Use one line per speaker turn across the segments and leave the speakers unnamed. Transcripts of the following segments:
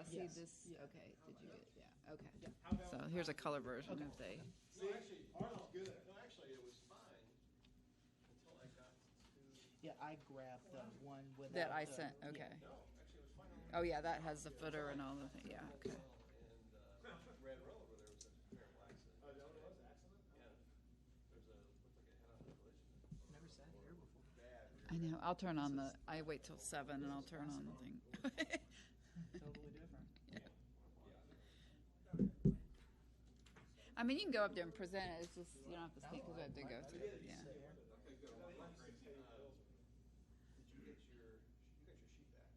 see
Yes.
this?
Yeah.
Okay, did you get, yeah, okay.
Yeah.
So here's a color version if they,
No, actually, ours is good. No, actually, it was fine until I got to.
Yeah, I grabbed the one with
that I sent, okay.
No, actually, it was fine.
Oh, yeah, that has the footer and all the things, yeah, okay.
And Red Road where there was a terrible accident.
Oh, that was an accident?
Yeah. There's a, looked like a head-on collision.
Never sat here before.
Bad.
I know, I'll turn on the, I wait till 7 and I'll turn on the thing.
Totally different.
I mean, you can go up there and present it, it's just, you don't have to speak because I have to go through it, yeah.
Did you get your sheet back?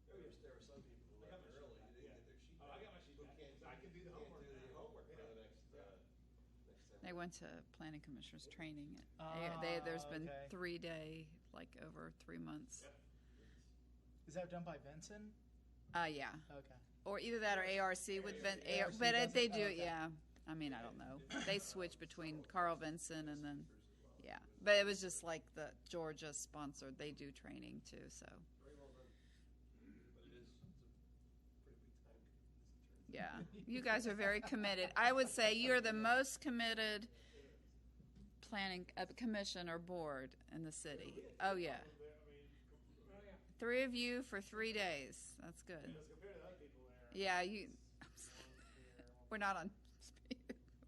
There were some people who left early, they didn't get their sheet back.
Oh, I got my sheet
Who
back.
can't
I can do the homework.
Can't do the homework for the next time.
They went to planning commissioners training. There's been
Okay.
3-day, like over 3 months.
Is that done by Vincent?
Yeah.
Okay.
Or either that or ARC with
ARC
but
does
they
it?
do,
Oh, okay.
yeah. I mean, I don't know. They switch between Carl Vinson and then, yeah. But it was just like the Georgia sponsored. They do training too, so
Very well done. But it's a pretty big time, as it turns
yeah. You guys are very committed. I would say you're the most committed planning commission or board in the city. Oh yeah.
I mean,
3 of you for 3 days. That's good.
as compared to other people there.
Yeah, you. We're not on speed.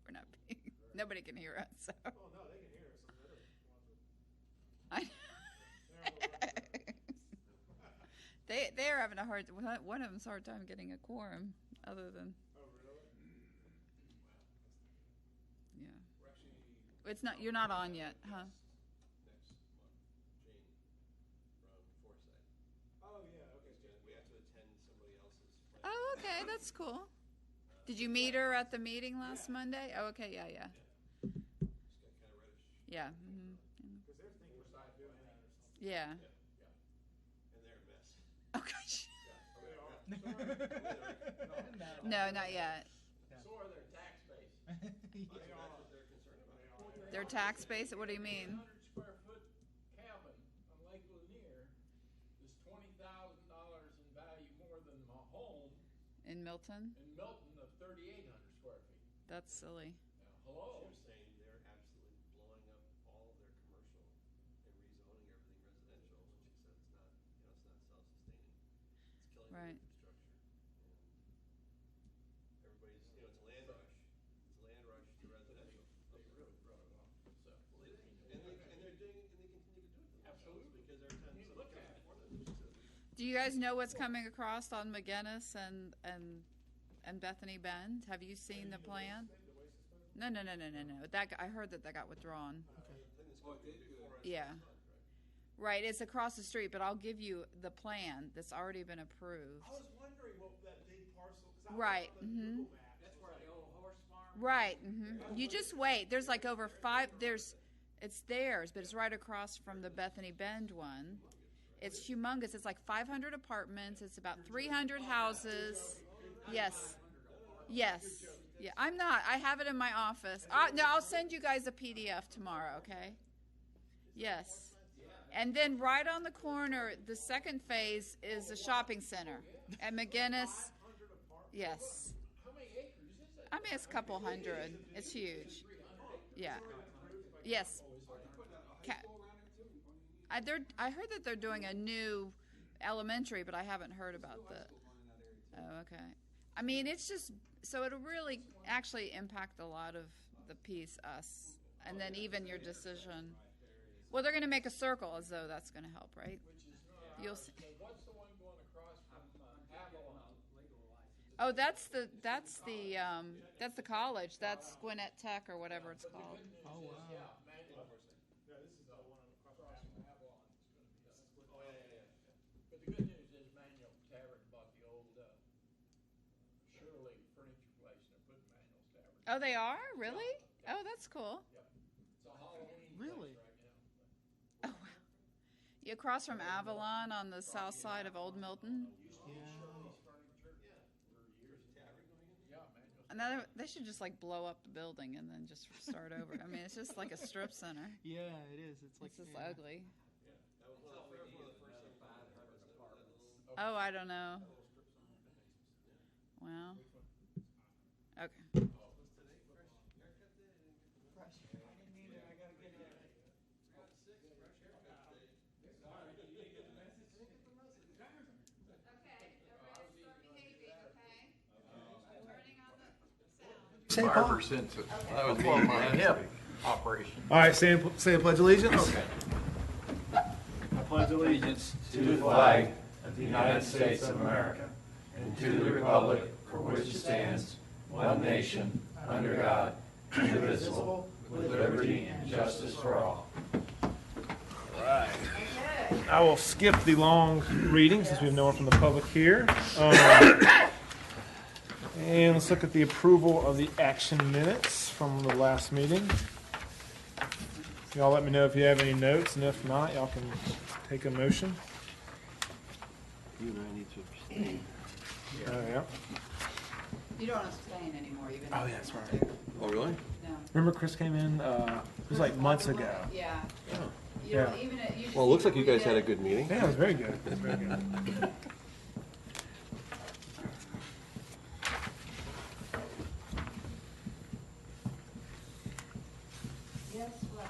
We're not being. Nobody can hear us. So.
Oh, no, they can hear us. Some of the other ones
They are having a hard. One of them's a hard time getting a quorum. Other than
oh, really?
yeah,
We're actually
it's not. You're not on yet, huh?
next month, Jane from Foresight.
Oh, yeah, okay.
We have to attend somebody else's.
Oh, okay, that's cool. Did you meet her at the meeting last Monday? Oh, okay, yeah.
She's got kind of reddish.
Yeah. Mm-hmm.
Because they're thinking about doing that or something.
Yeah.
Yeah. And they're a mess.
Oh gosh.
Yeah.
No, not yet.
So are their tax base.
That's what they're concerned about.
Their tax base. What do you mean?
100 square foot cabin on Lake Lanier is $20,000 in value more than my home
In Milton?
in Milton of 3,800 square feet.
That's silly.
Now,
She
hello?
was saying they're absolutely blowing up all of their commercial and rezoning everything residential. And she said it's not, it's not self-sustaining. It's killing
Right.
the infrastructure. And everybody's, it's a land rush. It's a land rush to residential.
They really brought it up. So,
Well, and they're doing, and they continue to do it themselves.
Absolutely.
Because every time
You
somebody
look
comes
at it.
before them, there's
Do you guys know what's coming across on McGinnis and Bethany Bend? Have you seen the plan? No. I heard that got withdrawn. Yeah. Right, it's across the street, but I'll give you the plan that's already been approved.
I was wondering what that big parcel. 'Cause I
Right,
looked on the Google Maps,
that's
it's
where
like-
the old horse farm.
Right. You just wait. There's like over 5. It's theirs, but it's right across from the Bethany Bend one. It's humongous. It's like 500 apartments. It's about 300 houses. Yes. Yes. Yeah. I'm not. I have it in my office. No, I'll send you guys a PDF tomorrow. Okay. Yes. And then right on the corner, the second phase is a shopping center at McGinnis.
500 apartments.
Yes.
How many acres is it?
I mean, it's a couple hundred. It's huge. Yeah. Yes. I heard that they're doing a new elementary, but I haven't heard about the. Oh, okay. I mean, it's just so it'll really actually impact a lot of the piece, us, and then even your decision. Well, they're going to make a circle as though that's going to help, right?
Which is,
You'll see.
so what's the one going across from Avalon?
Oh, that's the college. That's Gwinnett Tech or whatever it's called.
Oh, wow.
Yeah, Manuel.
Yeah, this is the one across
Across
from
from Avalon is going to be us.
Oh, yeah.
But the good news is Manuel Tavern bought the old Shirley furniture place and they're putting Manuel's Tavern.
Oh, they are really? Oh, that's cool.
Yep. It's a Halloween
Really?
place right now.
Oh, wow. You across from Avalon on the south side of Old Milton.
Used to be Shirley's Furniture for years. Yeah, Manuel's.
And they should just like blow up the building and then just start over. I mean, it's just like a strip center.
Yeah, it is. It's like
It's just
yeah.
ugly.
That was one of the first things.
Oh, I don't know. Okay.
Barber since that was more my hip operation.
All right, say the Pledge of Allegiance.
I pledge allegiance to the flag of the United States of America and to the republic for which it stands, one nation, under God, indivisible, with liberty and justice for all.
I will skip the long reading since we have no one from the public here. And let's look at the approval of the action minutes from the last meeting. Y'all let me know if you have any notes, and if not, y'all can take a motion.
You and I need to abstain.
Yeah.
You don't abstain anymore, even.
Oh, yeah, that's right.
Oh, really?
No.
Remember Chris came in, it was like months ago.
Yeah.
Oh.
You know,
Yeah.
even you just
Well, it looks like you
need to
guys had
read
a good meeting.
Yeah, it was very good. It was very good.
Yes, what?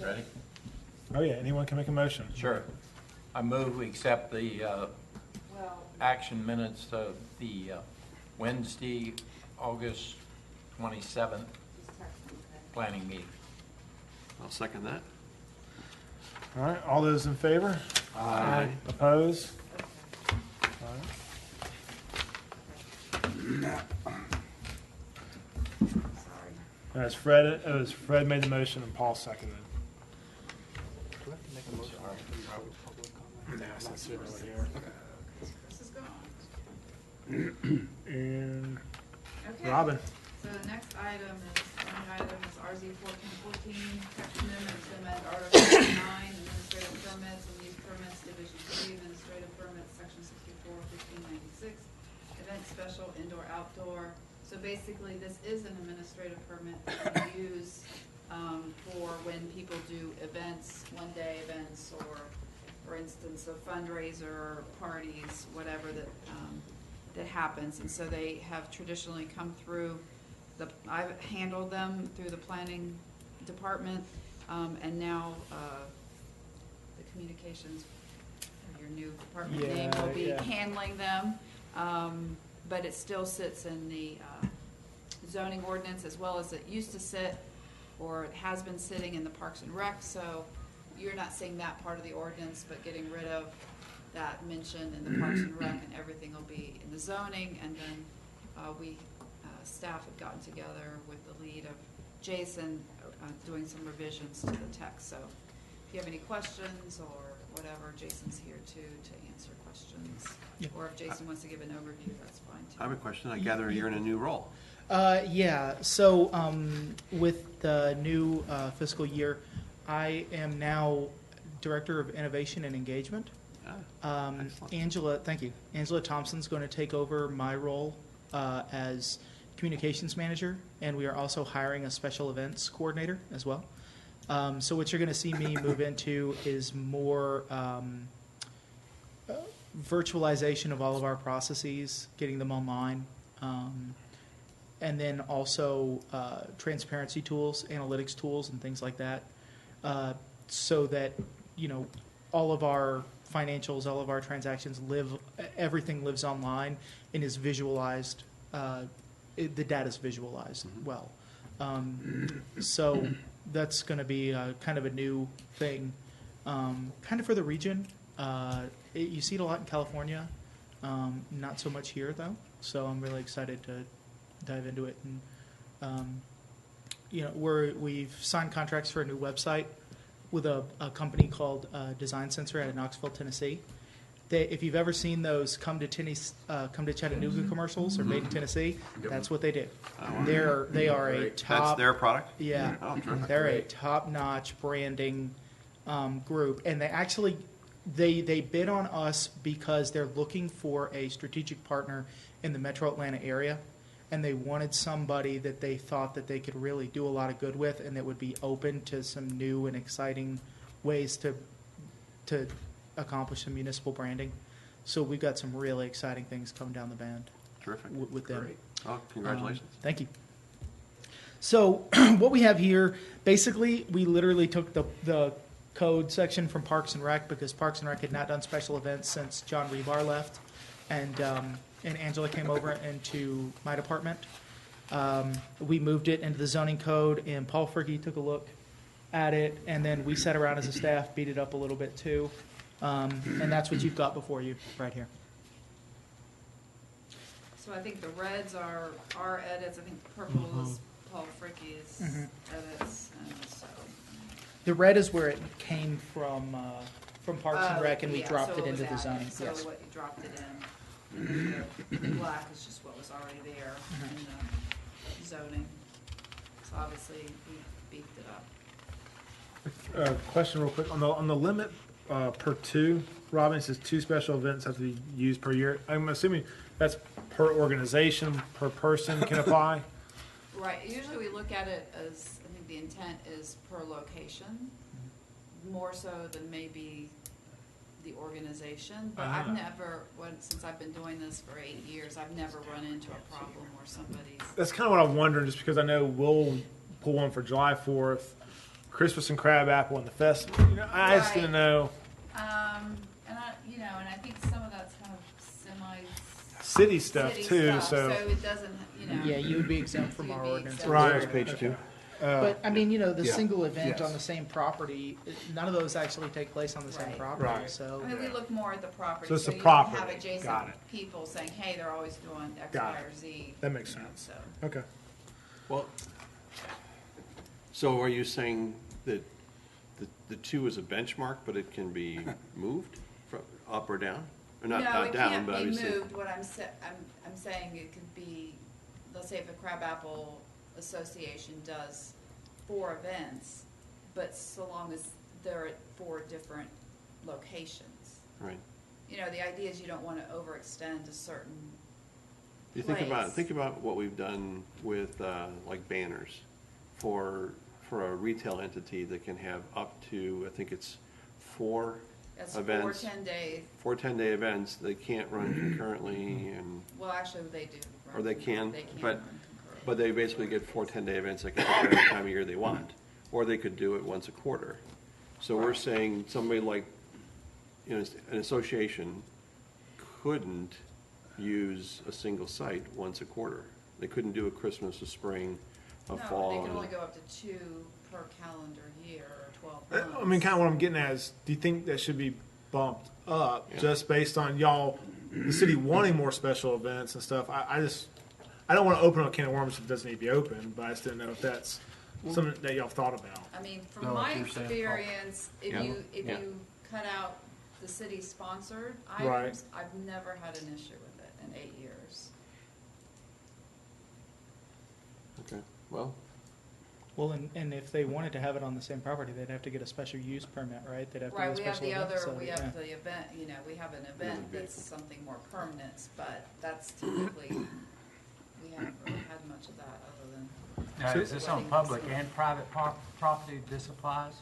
Ready?
Oh, yeah, anyone can make a motion.
Sure. I move we accept the
Well,
action minutes of the Wednesday, August 27th
just text me, okay?
planning meeting.
I'll second that.
All right, all those in favor?
Aye.
Opposed?
Sorry.
As Fred made the motion and Paul seconded.
This is gone.
And
Okay.
Robin.
So the next item is, RZ 1414, text amendment to amend Article 9, administrative permits and use permits, Division 3, administrative permits, Section 64, 1596, event special, indoor, outdoor. So basically, this is an administrative permit that we use for when people do events, one-day events, or, for instance, a fundraiser, parties, whatever that happens. And so they have traditionally come through I've handled them through the planning department, and now the communications, your new department name, will be handling them. But it still sits in the zoning ordinance as well as it used to sit, or it has been sitting in the Parks and Rec. So you're not seeing that part of the ordinance, but getting rid of that mention in the Parks and Rec, and everything will be in the zoning. And then staff had gotten together with the lead of Jason, doing some revisions to the text. So if you have any questions or whatever, Jason's here to answer questions.
Yeah.
Or if Jason wants to give an overview, that's fine too.
I have a question. I gather you're in a new role.
Yeah, so with the new fiscal year, I am now Director of Innovation and Engagement.
Excellent.
Thank you. Angela Thompson's going to take over my role as Communications Manager, and we are also hiring a Special Events Coordinator as well. So what you're going to see me move into is more virtualization of all of our processes, getting them online, and then also transparency tools, analytics tools, and things like that, so that, all of our financials, all of our transactions everything lives online and is visualized. The data is visualized well. So that's going to be kind of a new thing, kind of for the region. You see it a lot in California, not so much here though. So I'm really excited to dive into it. And we've signed contracts for a new website with a company called Design Sensor out of Knoxville, Tennessee. If you've ever seen those come to Chattanooga commercials or Made in Tennessee, that's what they do. They are a top.
That's their product?
Yeah,
Oh, terrific.
they're a top-notch branding group, and they bid on us because they're looking for a strategic partner in the Metro Atlanta area, and they wanted somebody that they thought that they could really do a lot of good with, and that would be open to some new and exciting ways to accomplish some municipal branding. So we've got some really exciting things coming down the band.
Terrific.
with them.
Oh, congratulations.
Thank you. So what we have here, basically, we literally took the code section from Parks and Rec because Parks and Rec had not done special events since John Rebar left, and Angela came over into my department. We moved it into the zoning code, and Paul Fricke took a look at it, and then we sat around as a staff, beat it up a little bit too, and that's what you've got before you right here.
So I think the reds are our edits, I think purple is Paul Fricke's edits, and so.
The red is where it came from Parks and Rec, and we
Yeah,
dropped
so
it into
was
the zoning.
added. So
Yes.
what you dropped it in, and then the black is just what was already there in the zoning. So obviously, we beefed it up.
Question real quick, on the limit per two, Robin, it says 2 special events have to be used per year. I'm assuming that's per organization, per person can apply?
Right, usually we look at it as, I think the intent is per location, more so than maybe the organization. But I've never, since I've been doing this for 8 years, I've never run into a problem where somebody's.
That's kind of what I'm wondering, just because I know we'll pull one for July 4th, Christmas and Crab Apple and the festival. You know, I just didn't know.
And I think some of that's kind of
City stuff
city
too,
stuff,
so.
it doesn't,
Yeah, you would be exempt from
You'd
our
be
ordinance.
exempt.
Right.
There's page 2.
But, I mean, the
Yeah.
single event
Yes.
on the same property, none of those actually take place on the same
Right.
property,
Right.
so.
I mean, we look more at the property.
So it's the
you don't have
property. Got
adjacent
it.
people saying, hey, they're always doing X,
Got
Y,
it.
or Z.
That makes
you know,
sense.
So,
Okay.
Well, so are you saying that the 2 is a benchmark, but it can be moved from up or down? Or not
no, it
down,
can't
but
be
obviously.
moved. What I'm saying it could be, let's say if a Crab Apple Association does 4 events, but so long as they're at 4 different locations.
Right.
The idea is you don't want to overextend a certain
You
place.
think about what we've done with like banners for a retail entity that can have up to, I think it's 4
That's
events.
4 10-day.
4 10-day events. They can't run concurrently, and
Well, actually, they do.
Or they can,
They can
but-
run concurrently.
but they basically get 4 10-day events. They can pick every time of year they want, or they could do it once a quarter. So we're
Right.
saying somebody like, an association couldn't use a single site once a quarter. They couldn't do a Christmas, a spring, a fall.
No, they can
and
only go up to 2 per calendar year or 12 months.
I mean, kind of what I'm getting at is, do you think that should be bumped up
Yeah.
just based on y'all, the city wanting more special events and stuff? I don't want to open up a can of worms if it doesn't need to be open, but I just didn't know if that's something that y'all thought about.
I mean, from
No,
my
what you're saying,
experience, if
Yeah.
you cut out the city-sponsored
Right.
items, I've never had an issue with it in 8 years.
Okay, well,
Well, and if they wanted to have it on the same property, they'd have to get a special use permit, right? They'd have to
Right,
get a
we have
special
the
event,
other,
so,
we
yeah.
have the event, we have an event that's something more permanent, but that's typically, we haven't really had much of that other than.
Now, is this on public and private property this applies?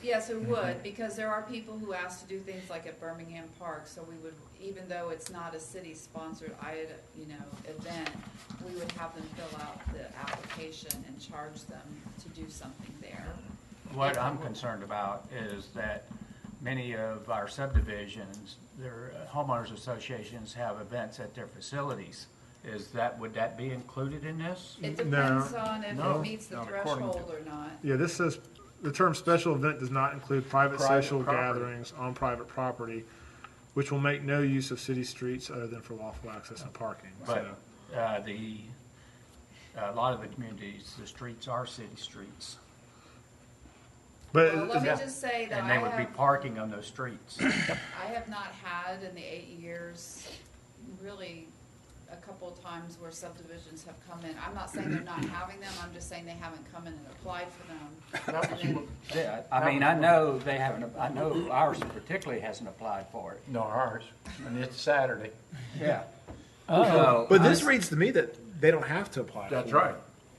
Yes, it would, because there are people who ask to do things like at Birmingham Park, so we would, even though it's not a city-sponsored, event, we would have them fill out the application and charge them to do something there.
What I'm concerned about is that many of our subdivisions, their homeowners associations have events at their facilities. Would that be included in this?
It depends on if
No,
it meets the
not according to-
threshold or not.
Yeah, this says, the term special event does not include private
Private
social
property.
gatherings on private property, which will make no use of city streets other than for lawful access and parking.
But
So,
a lot of the communities, the streets are city streets.
But
Well, let
is
me
that-
just say that
And
I
they would be
have,
parking on those streets.
I have not had in the 8 years, really, a couple of times where subdivisions have come in. I'm not saying they're not having them, I'm just saying they haven't come in and applied for them. And then-
Yeah, I mean, I know they haven't, I know ours particularly hasn't applied for it.
No, ours, and it's Saturday.
Yeah.
but this reads to me that they don't have to apply.
That's
for it.
right.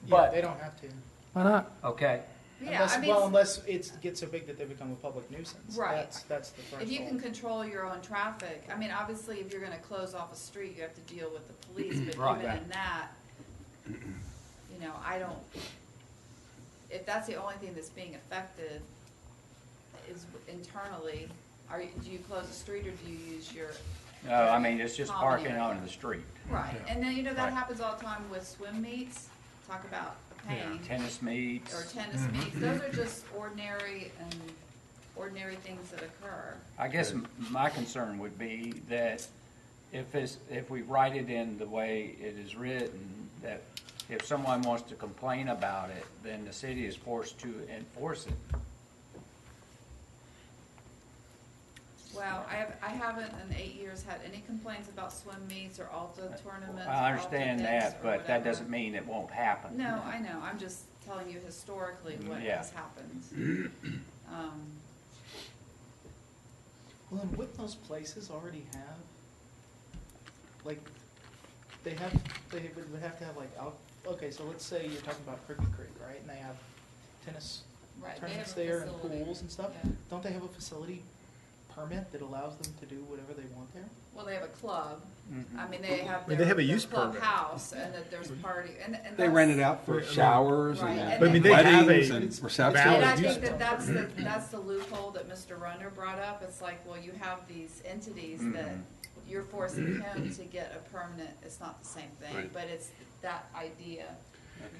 Yeah,
But-
they don't have to.
Okay,
Yeah,
Unless,
I mean,
well, unless it gets so big that they become a public nuisance.
Right.
That's the threshold.
if you can control your own traffic, I mean, obviously, if you're gonna close off a street, you have to deal with the police, but
Right.
even in that, you know, I don't, if that's the only thing that's being affected is internally, do you close the street or do you use your?
No, I mean, it's just
common
parking
area?
on the street.
Right, and then, you know, that
Right.
happens all the time with swim meets, talk about a pain.
Tennis meets.
Or tennis meets, those are just ordinary things that occur.
I guess my concern would be that if we write it in the way it is written, that if someone wants to complain about it, then the city is forced to enforce it.
Well, I haven't in 8 years had any complaints about swim meets or Alta tournaments.
I understand
Alta events
that,
or
but that
whatever.
doesn't mean it won't happen.
No, I know, I'm just telling you historically what
Yeah.
has happened.
Well, and wouldn't those places already have, like, they would have to have like okay, so let's say you're talking about Crooked Creek, right? And they have tennis
Right, they
tournaments
have a
there and
facility.
pools and stuff.
Yeah.
Don't they have a facility permit that allows them to do whatever they want there?
Well, they have a club,
Mm-hmm.
I mean, they have
They
their
have a
their
use permit.
clubhouse, and that there's party, and
They
that's-
rent it out for showers
Right,
and
and I mean,
they have
weddings
a
and receptions.
And I
valid use
think that that's the loophole that Mr. Runner brought up. It's like, well, you have these entities that you're forcing him to get a permanent, it's not the same thing,
Right.
but it's that idea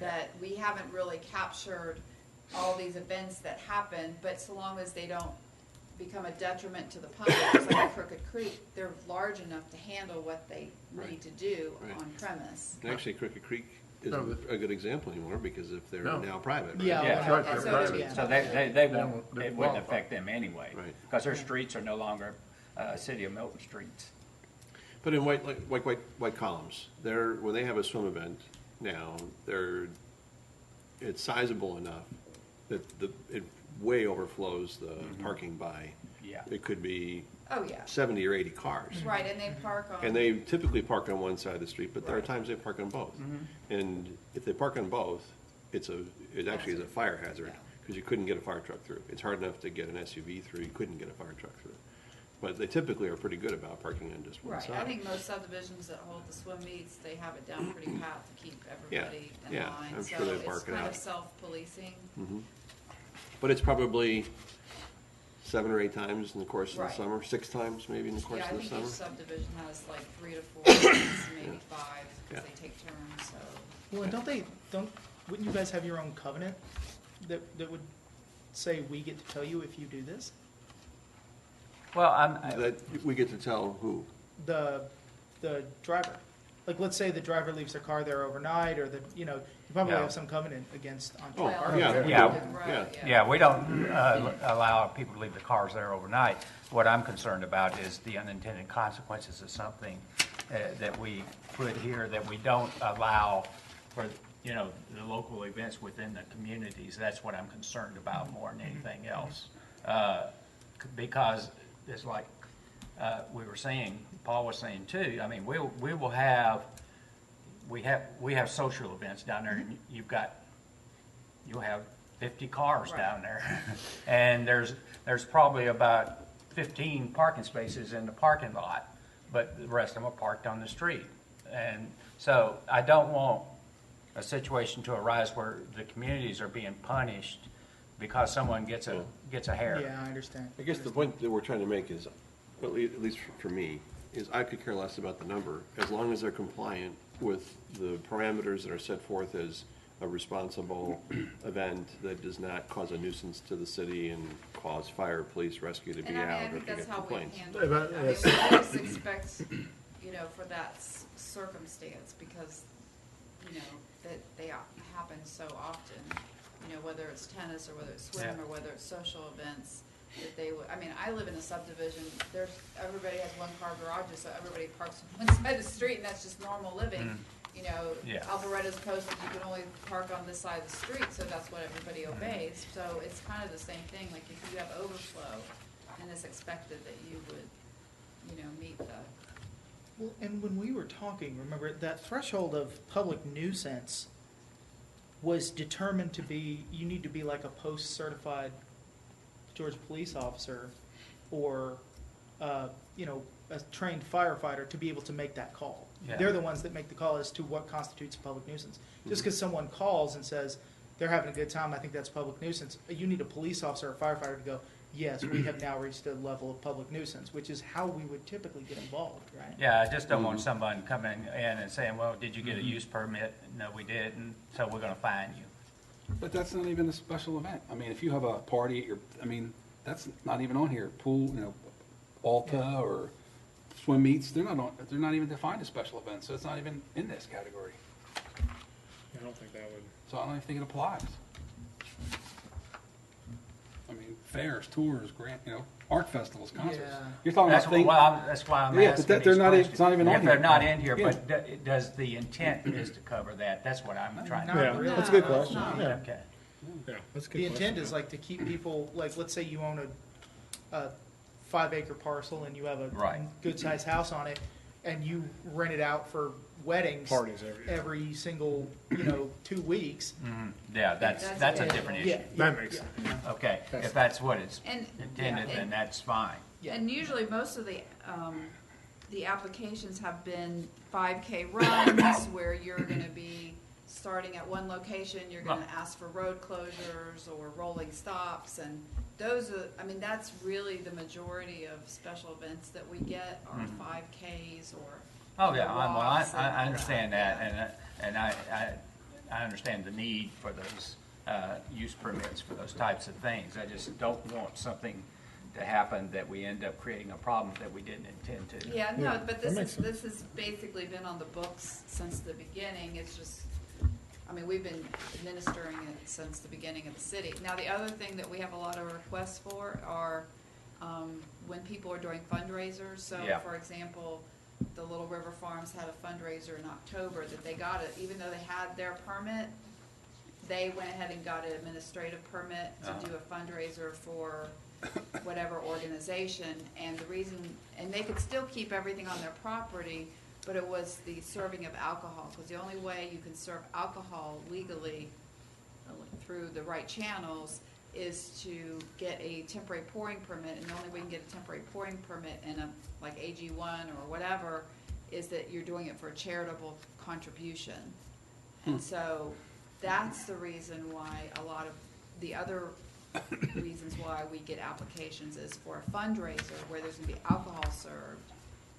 that we haven't really captured all these events that happen, but so long as they don't become a detriment to the public, just like Crooked Creek, they're large enough to handle what they
Right.
need to do
Right.
on premise.
And actually, Crooked Creek
No,
isn't a good example anymore because if they're
No.
now private, right?
Yeah.
Yeah.
Right,
And so
right.
it's-
Yeah.
So they
They
won't,
won't-
it
they
wouldn't
qualify.
affect them anyway.
Right.
Because their streets are no longer, City of Milton streets.
But in white columns, when they have a swim event now, it's sizable enough that it way overflows the parking by.
Yeah.
It could be
Oh, yeah,
70 or 80 cars.
right, and they park on.
And they typically park on one side of the street, but there are
Right.
times they park on both. And if they park on both, it actually is a fire hazard,
Yeah.
because you couldn't get a fire truck through. It's hard enough to get an SUV through, you couldn't get a fire truck through. But they typically are pretty good about parking on just one
Right,
side.
I think most subdivisions that hold the swim meets, they have it down pretty pat to keep everybody in
yeah,
line.
I'm sure they
So
mark
it's
it
kind
out.
of self-policing.
But it's probably 7 or 8 times in the course of the
Right.
summer, 6 times maybe in the course
Yeah, I
of the
think each
summer.
subdivision has like 3 to 4 meets, maybe 5, because
Yeah.
they take turns, so.
Well, and wouldn't you guys have your own covenant that would say we get to tell you if you do this?
Well,
That, we get to tell who.
The driver. Like, let's say the driver leaves their car there overnight, or you probably
Yeah.
have some covenant against on
Oh,
Well,
yeah.
Yeah.
Yeah.
yeah, we don't allow people to leave their cars there overnight. What I'm concerned about is the unintended consequences of something that we put here that we don't allow for, the local events within the communities. That's what I'm concerned about more than anything else. Because it's like we were saying, Paul was saying too, I mean, we have social events down there, and you'll have 50 cars
Right.
down there. And there's probably about 15 parking spaces in the parking lot, but the rest of them are parked on the street. And so I don't want a situation to arise where the communities are being punished because someone gets a hair.
Yeah, I understand.
I guess the point that we're trying to make is, at least for me, is I could care less about the number, as long as they're compliant with the parameters that are set forth as a responsible event that does not cause a nuisance to the city and cause fire, police, rescue to be
And I mean, I
out or
think
to
that's
get
how we
complaints.
handle it.
But,
I mean,
yes.
we always expect, for that circumstance, because, that they happen so often, whether it's tennis or whether it's swim
Yeah.
or whether it's social events, that they would, I mean, I live in a subdivision, everybody has one car garages, so everybody parks on one side of the street, and that's just normal living.
Yeah.
Alpharetta's posted you can only park on this side of the street, so that's what everybody obeys. So it's kind of the same thing, like if you have overflow, and it's expected that you would, meet the,
Well, and when we were talking, remember, that threshold of public nuisance was determined to be, you need to be like a post-certified Georgia police officer or, you know, a trained firefighter to be able to make that call.
Yeah.
They're the ones that make the call as to what constitutes a public nuisance. Just because someone calls and says they're having a good time, I think that's public nuisance, you need a police officer or firefighter to go, yes, we have now reached a level of public nuisance, which is how we would typically get involved, right?
Yeah, I just don't want someone coming in and saying, well, did you get a use permit? No, we didn't, so we're gonna fine you.
But that's not even a special event. I mean, if you have a party at your, I mean, that's not even on here. Pool, you know, Alta or swim meets, they're not even defined as special events, so it's not even in this category.
I don't think that would.
So I don't even think it applies. I mean, fairs, tours, art festivals, concerts.
Yeah.
You're talking
That's
about things.
that's why I'm
Yeah, but
asking
that-
these
they're not-
questions.
it's not even on
If they're
here.
not in here,
Yeah.
but does the intent is to cover that? That's what I'm trying to.
Not
Yeah,
really.
that's a good
No,
question.
it's not.
Yeah,
Okay.
yeah, that's a good
The
question.
intent is like to keep people, like, let's say you own a 5-acre parcel and you have a
Right.
good-sized house on it, and you rent it out for weddings.
Parties
every single, 2 weeks.
Yeah, that's a different issue.
Yeah,
That makes sense.
Okay, if that's what it's
And-
intended,
yeah,
then
and-
that's fine.
Yeah.
And usually most of the applications have been 5K runs where you're gonna be starting at one location, you're gonna ask for road closures or rolling stops, and those are, I mean, that's really the majority of special events that we get are 5Ks or.
Oh, yeah,
walks and
I
all
understand that, and I understand the need for those use permits for those types of things. I just don't want something to happen that we end up creating a problem that we didn't intend to.
Yeah,
Yeah,
no, but
that makes sense.
this has basically been on the books since the beginning. It's just, I mean, we've been administering it since the beginning of the city. Now, the other thing that we have a lot of requests for are when people are doing fundraisers. So,
Yeah.
for example, the Little River Farms had a fundraiser in October that they got it, even though they had their permit, they went ahead and got an administrative permit to do a fundraiser for whatever organization, and the reason, and they could still keep everything on their property, but it was the serving of alcohol, because the only way you can serve alcohol legally through the right channels is to get a temporary pouring permit, and the only way you can get a temporary pouring permit in a, like AG1 or whatever, is that you're doing it for a charitable contribution. And so that's the reason why a lot of the other reasons why we get applications is for a fundraiser where there's gonna be alcohol served,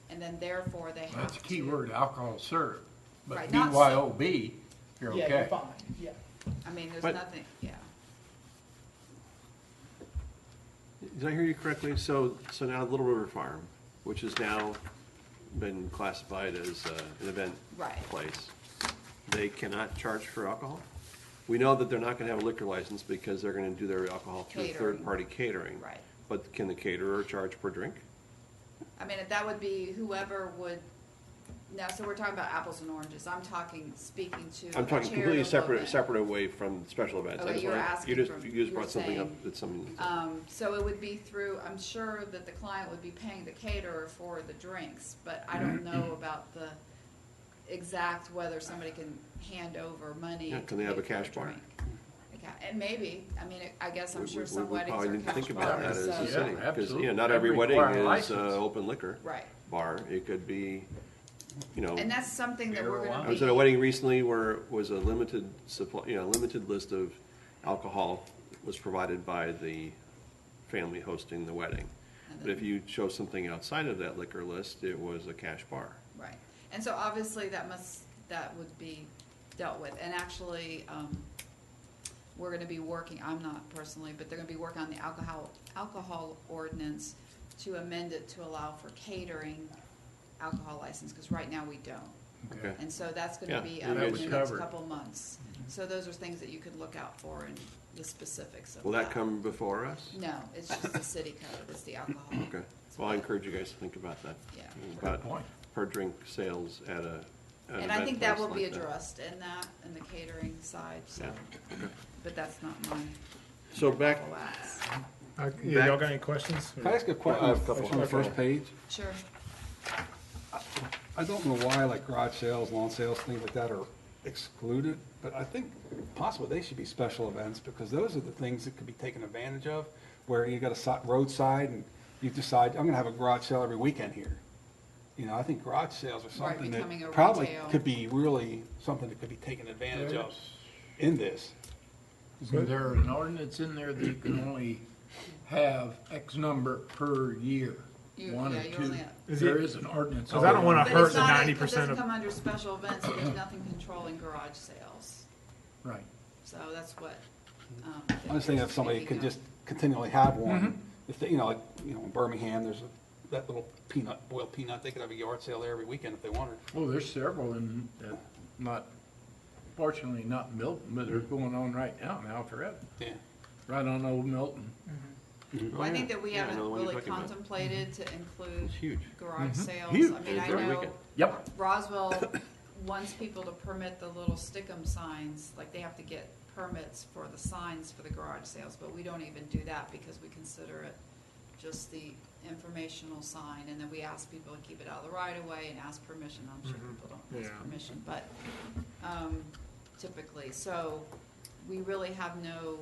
and then therefore they have to.
That's a key word, alcohol served. But
Right, not
BYOB, you're
Yeah,
okay.
you're fine, yeah.
I mean, there's
But-
nothing, yeah.
Did I hear you correctly? So now Little River Farm, which has now been classified as an event
Right.
place, they cannot charge for alcohol? We know that they're not gonna have a liquor license because they're gonna do their alcohol through
Catering.
third-party catering.
Right.
But can the caterer charge per drink?
I mean, that would be whoever would, now, so we're talking about apples and oranges. I'm speaking to.
I'm
a
talking completely
charitable event.
separate away from special events. I
Okay,
just
you're
wanna-
asking
you
for-
just brought
you're
something up
saying,
that something.
So it would be through, I'm sure that the client would be paying the caterer for the drinks, but I don't know about the exact whether somebody can hand over money.
Yeah,
to
can they have
pay
a
for
cash bar?
drink. And maybe, I mean, I guess I'm
We-
sure
we-
some
we
weddings
probably
are
need to
cash
think about that
bars,
as
so.
a
Yeah,
city, because,
absolutely.
not every
Every
wedding
require
is
license.
open liquor
Right.
bar. It could be,
And that's something that we're gonna
I
be.
was at a wedding recently where it was a limited supply, limited list of alcohol was provided by the family hosting the wedding. But if you chose something outside of that liquor list, it was a cash bar.
Right, and so obviously that would be dealt with, and actually, we're gonna be working, I'm not personally, but they're gonna be working on the alcohol ordinance to amend it to allow for catering alcohol license, because right now we don't.
Okay.
And so that's
Yeah,
gonna be
that
up in
was
the next
covered.
couple months. So those are things that you could look out for in the specifics of
Will that come before us?
No, it's just the city code, it's the alcohol.
Okay. Well, I encourage you guys to think about that.
Yeah.
About
point.
per drink sales at an
And I
event
think that
place
will be
like that.
addressed in the catering side, so,
Yeah.
but that's not mine.
So back,
Oh, that's-
Yeah, y'all got any questions?
Can I ask a question on the first page?
Sure.
I don't know why, like garage sales, lawn sales, things like that are excluded, but I think possibly they should be special events, because those are the things that could be taken advantage of, where you got a roadside and you decide, I'm gonna have a garage sale every weekend here. You know, I think garage sales are something
becoming a
that probably
retail.
could be really something that could be taken advantage of in this.
Isn't there an ordinance in there that you can only have X number per year?
You-
One
yeah,
or
you
two?
only have-
There is an ordinance.
Because I don't want to
But
hurt
it's
the
not, it
90%
doesn't
of.
come under special events, so there's nothing controlling garage sales.
Right.
So that's what.
I was thinking if somebody could just continually have one, if they, like, in Birmingham, there's that little boiled peanut, they could have a yard sale there every weekend if they wanted.
Well, there's several in, fortunately not Milton, but they're going on right now in Alpharetta,
Yeah.
right on Old Milton.
Well, I think that we
Yeah, I
haven't
know the one you're
really
talking about.
contemplated to include
It's huge.
garage sales.
Huge.
I mean, I
It's every
know
weekend.
Yep.
Roswell wants people to permit the little stickum signs, like they have to get permits for the signs for the garage sales, but we don't even do that because we consider it just the informational sign, and then we ask people to keep it out of the right of way and ask permission. I'm sure people don't ask
Yeah.
permission, but typically, so we really have no.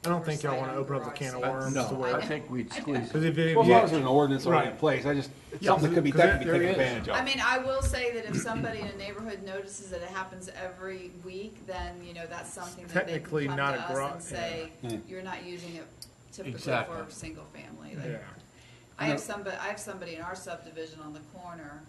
I don't think y'all want to
oversight
open
on
up the can of
garage
worms.
sales.
to
No,
where-
I think we'd squeeze
Because
it.
if
Well, as long as
it,
there's an ordinance already in
Right.
place, it's
Yeah,
something that could be
because
taken
there is.
advantage of.
I mean, I will say that if somebody in a neighborhood notices that it happens every week, then, that's something that they can
Technically
come
not
to
a
us
garage,
and say,
yeah.
you're not using it typically
Exactly.
for single family. Like,
yeah.
I have somebody in our subdivision on the corner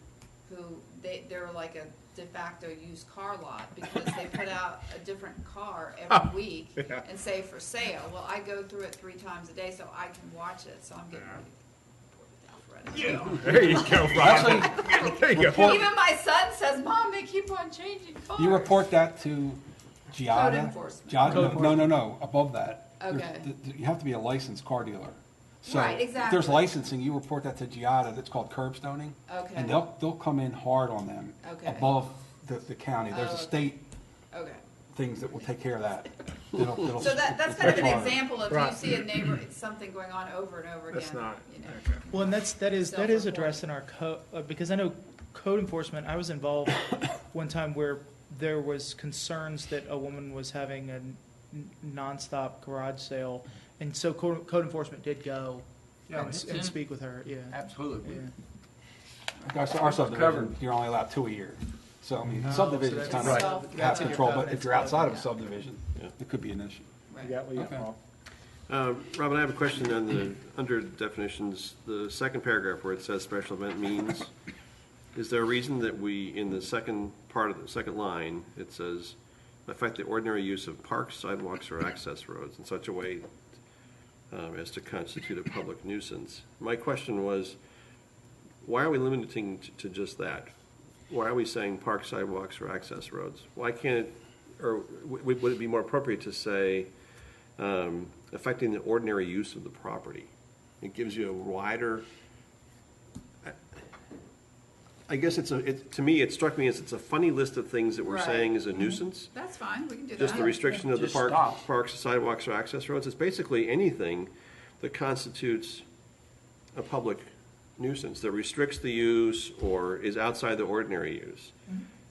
who, they're like a de facto used car lot because they put out a different car every week
Yeah.
and say for sale. Well, I go through it 3 times a day so I can watch it, so I'm getting ready to report it.
There you go, Rob. There you go.
Even my son says, Mom, they keep on changing cars.
You report that to Giada?
Code enforcement.
Giada? No, above that.
Okay.
You have to be a licensed car dealer. So
Right,
if there's
exactly.
licensing, you report that to Giada, that's called curbstoning.
Okay.
And they'll come in hard on them.
Okay.
Above the county. There's
Oh,
a
okay.
state
Okay.
things that will take care of that. That'll
So that's kind of an
harder.
example of you
Right.
see a neighbor, it's something going on over and over again.
That's not-
you know.
okay.
Well, and that is
Self-reporting.
addressed in our code, because I know code enforcement, I was involved one time where there was concerns that a woman was having a nonstop garage sale, and so code enforcement did go
Yeah,
and
it's
and
in-
speak with her, yeah.
Absolutely.
Yeah.
Our subdivision, you're only allowed 2 a year. So, I mean, subdivisions
so
kind
that's-
of
Right.
have control, but if you're outside of a
Yeah.
subdivision,
Yeah.
it could be an issue.
Right.
You got what you got,
Okay.
Rob?
Robin, I have a question on under definitions, the second paragraph where it says special event means. Is there a reason that we, in the second part of the second line, it says, affect the ordinary use of parks, sidewalks, or access roads in such a way as to constitute a public nuisance? My question was, why are we limiting to just that? Why are we saying parks, sidewalks, or access roads? Why can't it, or would it be more appropriate to say, affecting the ordinary use of the property? It gives you a wider, I guess to me, it struck me as it's a funny list of things that we're
Right.
saying is a nuisance.
That's fine, we can do that.
Just the restriction of the
Just stop.
parks, sidewalks, or access roads. It's basically anything that constitutes a public nuisance, that restricts the use or is outside the ordinary use.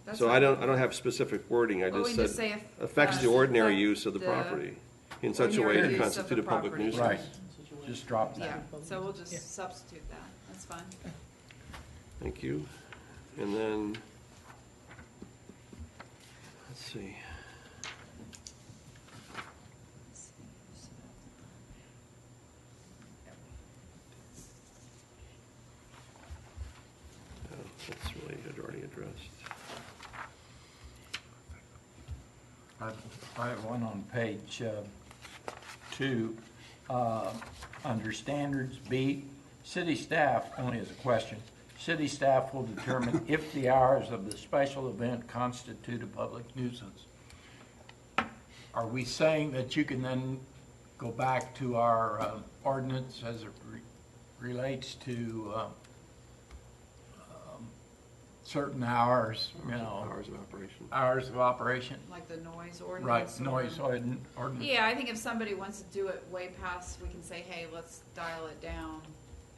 That's
So I
fine.
don't have specific wording, I
Well,
just
we just
said,
say
affects the
affect
ordinary use of the
the
property in such a way
ordinary
to
use of
constitute
the
a public
property.
nuisance.
Right. Just drop
Yeah,
that.
so we'll just substitute that, that's fine.
Thank you. And then, let's see. Oh, that's really already addressed.
I have one on page 2, under standards B, city staff, only as a question, city staff will determine if the hours of the special event constitute a public nuisance. Are we saying that you can then go back to our ordinance as it relates to certain hours,
Hours of operation.
hours of operation?
Like the noise
Right,
ordinance.
noise ordinance.
Yeah, I think if somebody wants to do it way past, we can say, hey, let's dial it down,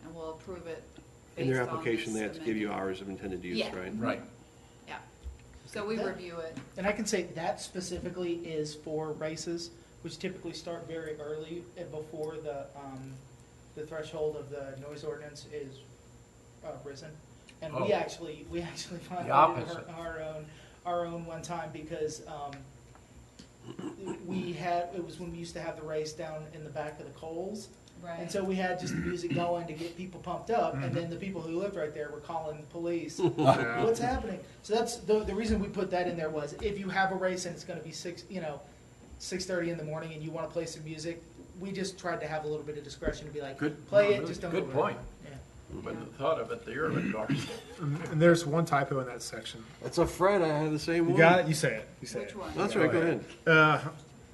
and we'll approve it
In their
based on
application,
this
they have to give you
amendment.
hours of intended use,
Yeah.
right?
Right.
Yeah, So we review it.
And I can say that specifically is for races, which typically start very early and before the threshold of the noise ordinance is risen. And we
Oh.
actually violated
opposite.
our own one time because it was when we used to have the race down in the back of the Coles.
Right.
And so we had just the music going to get people pumped up, and then the people who lived right there were calling the police. What's happening? So that's the reason we put that in there was if you have a race and it's going to be 6:30 in the morning, and you want to play some music, we just tried to have a little bit of discretion to be like,
Good-
play
no,
it,
really
just don't
good
go over it.
point.
Yeah.
Wouldn't have thought of it the early doors.
And there's one typo in that section.
That's a Fred, I had the same
You
one.
got it? You say it. You say
Which
it.
one?
That's right, go ahead.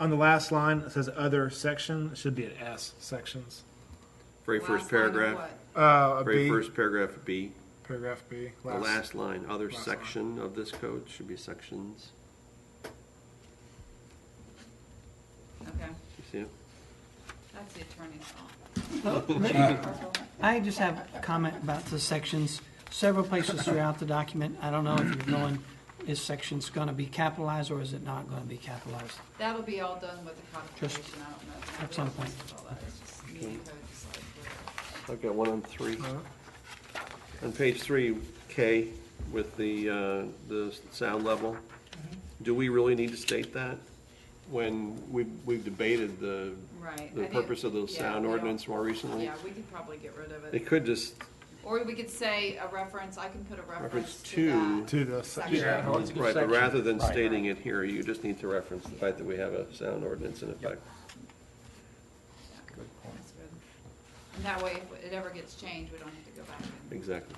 On the last line, it says other section. It should be an S, sections.
Very
Last
first
line of
paragraph,
what?
A
very
B,
first paragraph B,
paragraph B.
the last line, other
last
section of this code should be sections.
Okay,
You see it?
that's the attorney's fault.
I just have a comment about the sections. Several places throughout the document, I don't know if you're going, is sections going to be capitalized or is it not going to be capitalized?
That'll be all done with the codification, I don't know.
at some point.
All that. It's just meeting code decides where.
I've got one on 3. On page 3, K, with the sound level, do we really need to state that? When we've debated the
Right.
the
I think-
purpose of the
yeah,
sound
we don't-
ordinance more recently?
Yeah, we could probably get rid of
It
it.
could just
Or we could say a reference, I can put a reference
reference
to
to,
that.
To the
section.
right,
Oh, it's a good
but
section.
rather than
Right.
stating it here, you just need to reference the fact that we have a sound ordinance in effect.
That's good. And that way, if it ever gets changed, we don't have to go back and,
Exactly.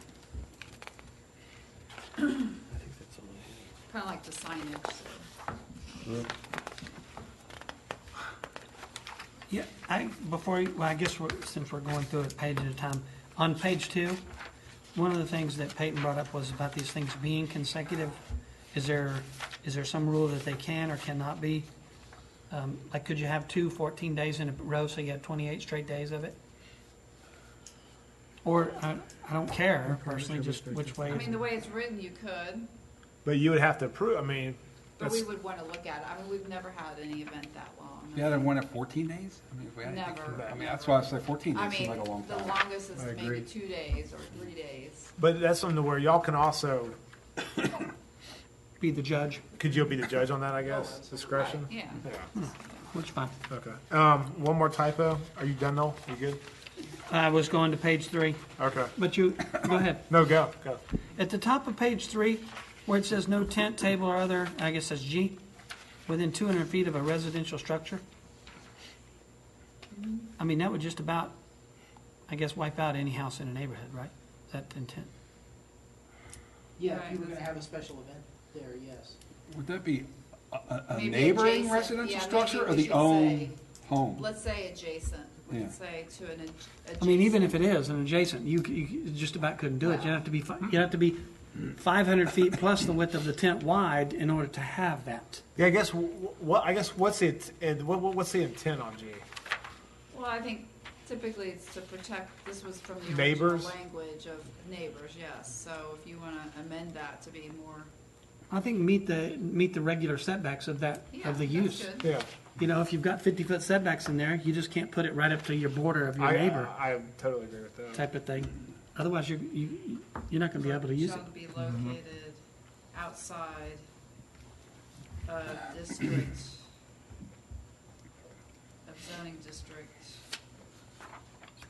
I think that's all I
kind of like the signage, so.
Yeah, I guess since we're going through it page at a time, on page 2, one of the things that Peyton brought up was about these things being consecutive. Is there some rule that they can or cannot be? Like, could you have 14 days in a row, so you have 28 straight days of it? Or, I don't care personally, just which way.
I mean, the way it's written, you could,
But you would have to approve, I mean,
but we
that's,
would want to look at it. I mean, we've never had any event that long.
Yeah, they went at 14 days? I mean, if we had anything-
Never.
I mean, that's why I say 14
I
days seems
mean,
like a long
the
time.
longest is
I
maybe
agree.
2 days or 3 days.
but that's something where y'all can also,
Be the judge,
could you be the judge on that, I guess, discretion?
Right, yeah.
Yeah,
which is fine.
okay. One more typo. Are you done, Noel? You good?
I was going to page 3,
Okay.
but you, go ahead.
No, go.
At the top of page 3, where it says no tent, table, or other, I guess that's G, within 200 feet of a residential structure. I mean, that would just about, I guess, wipe out any house in a neighborhood, right? Is that the intent?
Yeah,
Right,
if you were going to
that's-
have a special event there, yes.
Would that be a
Maybe
neighboring
adjacent,
residential
yeah,
structure
maybe
or
we
the
should
own
say-
home?
Let's say adjacent. We
Yeah.
could say to an adjacent.
I mean, even if it is an adjacent, you just about couldn't do it. You'd have to be 500 feet plus the width of the tent wide in order to have that.
Yeah, I guess, what's the intent on G?
Well, I think typically it's to protect, this was from the original
Neighbors?
language of neighbors, yes. So if you want to amend that to be more,
I think meet the regular setbacks of that,
yeah,
of the
that's
use.
good.
Yeah.
You know, if you've got 50-foot setbacks in there, you just can't put it right up to your border of your neighbor
I totally agree with that.
type of thing. Otherwise, you're not going to be able to use it.
Shall be located outside of district, of zoning district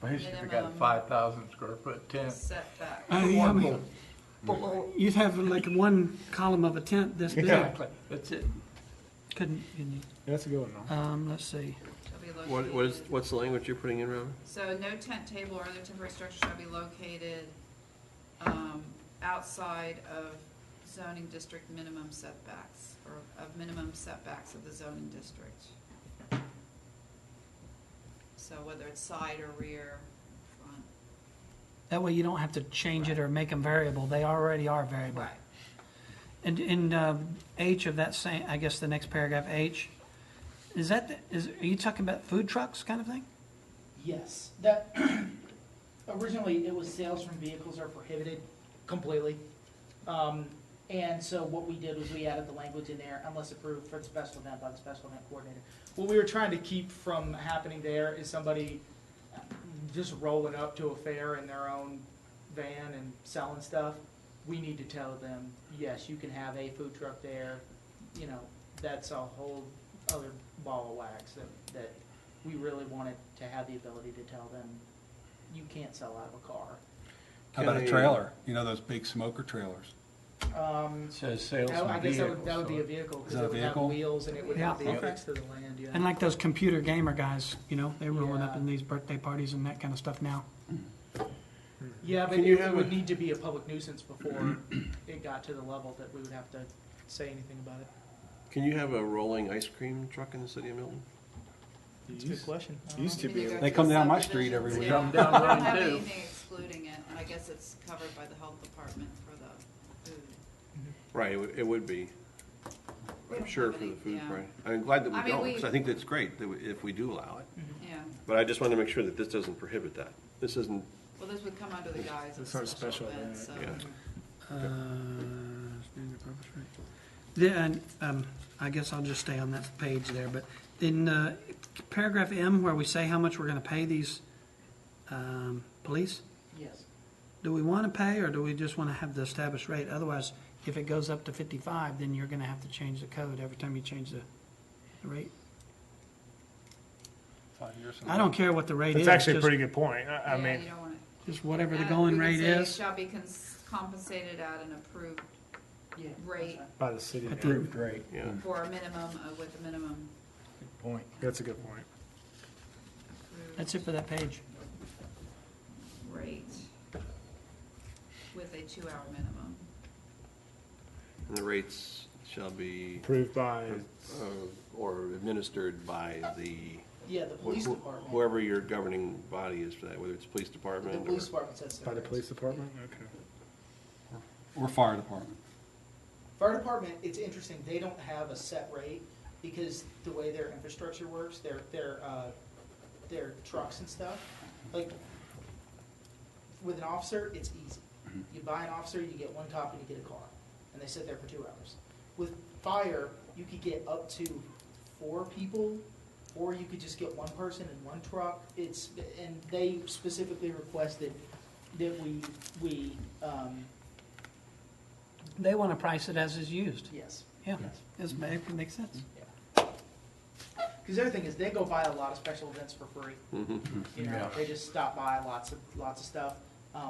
Especially if you got a
Minimum.
5,000 square foot tent.
setback.
I mean, you'd have like one column of a tent this big.
Exactly, that's it.
Couldn't you?
Yeah, that's a good one, Noel.
Let's see.
Shall be located.
what's the language you're putting in, Robin?
So no tent, table, or other temporary structure shall be located, outside of zoning district minimum setbacks, or of minimum setbacks of the zoning district. So whether it's side or rear, front.
That way you don't have to change it or make them variable. They already are variable.
Right.
And in H of that same, I guess the next paragraph, H, are you talking about food trucks kind of thing?
Yes, that, originally, it was sales from vehicles are prohibited completely. And so what we did was we added the language in there, unless approved for the special event by the special event coordinator. What we were trying to keep from happening there is somebody just rolling up to a fair in their own van and selling stuff. We need to tell them, yes, you can have a food truck there. You know, that's a whole other ball of wax that we really wanted to have the ability to tell them, you can't sell out of a car.
How about a
Can they-
trailer? You know, those big smoker trailers?
Says sales
I
and
guess
vehicles.
that would be a vehicle,
Is
because
that a
it would have
vehicle?
wheels and it would have the
Yeah.
affix to the land, yeah.
And like those computer gamer guys, you know, they rolling up
Yeah.
in these birthday parties and that kind of stuff now.
Yeah, but
Can you
it
have
would
a-
need to be a public nuisance before it got to the level that we would have to say anything about it.
Can you have a rolling ice cream truck in the city of Milton?
That's a good question.
Used to
Can you
be.
go
They
to
come
the
down my street
subdivisions?
every week.
Yeah.
Come down
We don't
mine
have
too.
anything excluding it, and I guess it's covered by the health department for the food.
Right, it would be,
We
I'm
don't
sure,
have
for the
any-
food,
yeah.
right. I'm glad that we
I mean,
don't,
we-
because I think that's great that if we do allow it.
Yeah,
But I just want to make sure that this doesn't prohibit that. This isn't,
well, this would come under the guise of
It's not
a special event,
event,
so.
yeah.
Then, I guess I'll just stay on that page there, but in paragraph M, where we say how much we're gonna pay these police,
Yes.
do we wanna pay, or do we just wanna have the established rate? Otherwise, if it goes up to 55, then you're gonna have to change the code every time you change the rate.
5 years from
I
now.
don't care what the rate is.
It's actually a
just-
pretty good point. I
Yeah,
mean,
you don't want it.
Just whatever the
We
going
could
rate
say
is.
Shall be compensated at an approved
Yeah.
rate
by the city.
At the-
Approved rate.
Yeah.
for a minimum, with a minimum
Point.
That's a good point.
approved
That's it for that page.
rate with a 2-hour minimum.
And the rates shall be,
Approved by,
or administered by the,
Yeah, the police department.
whoever your governing body is for that, whether it's police
The
department or.
police department sets their
by the
rates.
police department? Okay.
Or fire department.
Fire department, it's interesting, they don't have a set rate, because the way their infrastructure works, their trucks and stuff, like, with an officer, it's easy. You buy an officer, you get one cop and you get a car, and they sit there for 2 hours. With fire, you could get up to 4 people, or you could just get one person in one truck. And they specifically requested that we,
They wanna price it as is used.
yes.
Yeah, it makes sense.
Because the other thing is, they go buy a lot of special events for free. You know,
Yeah.
they just stop by lots of stuff.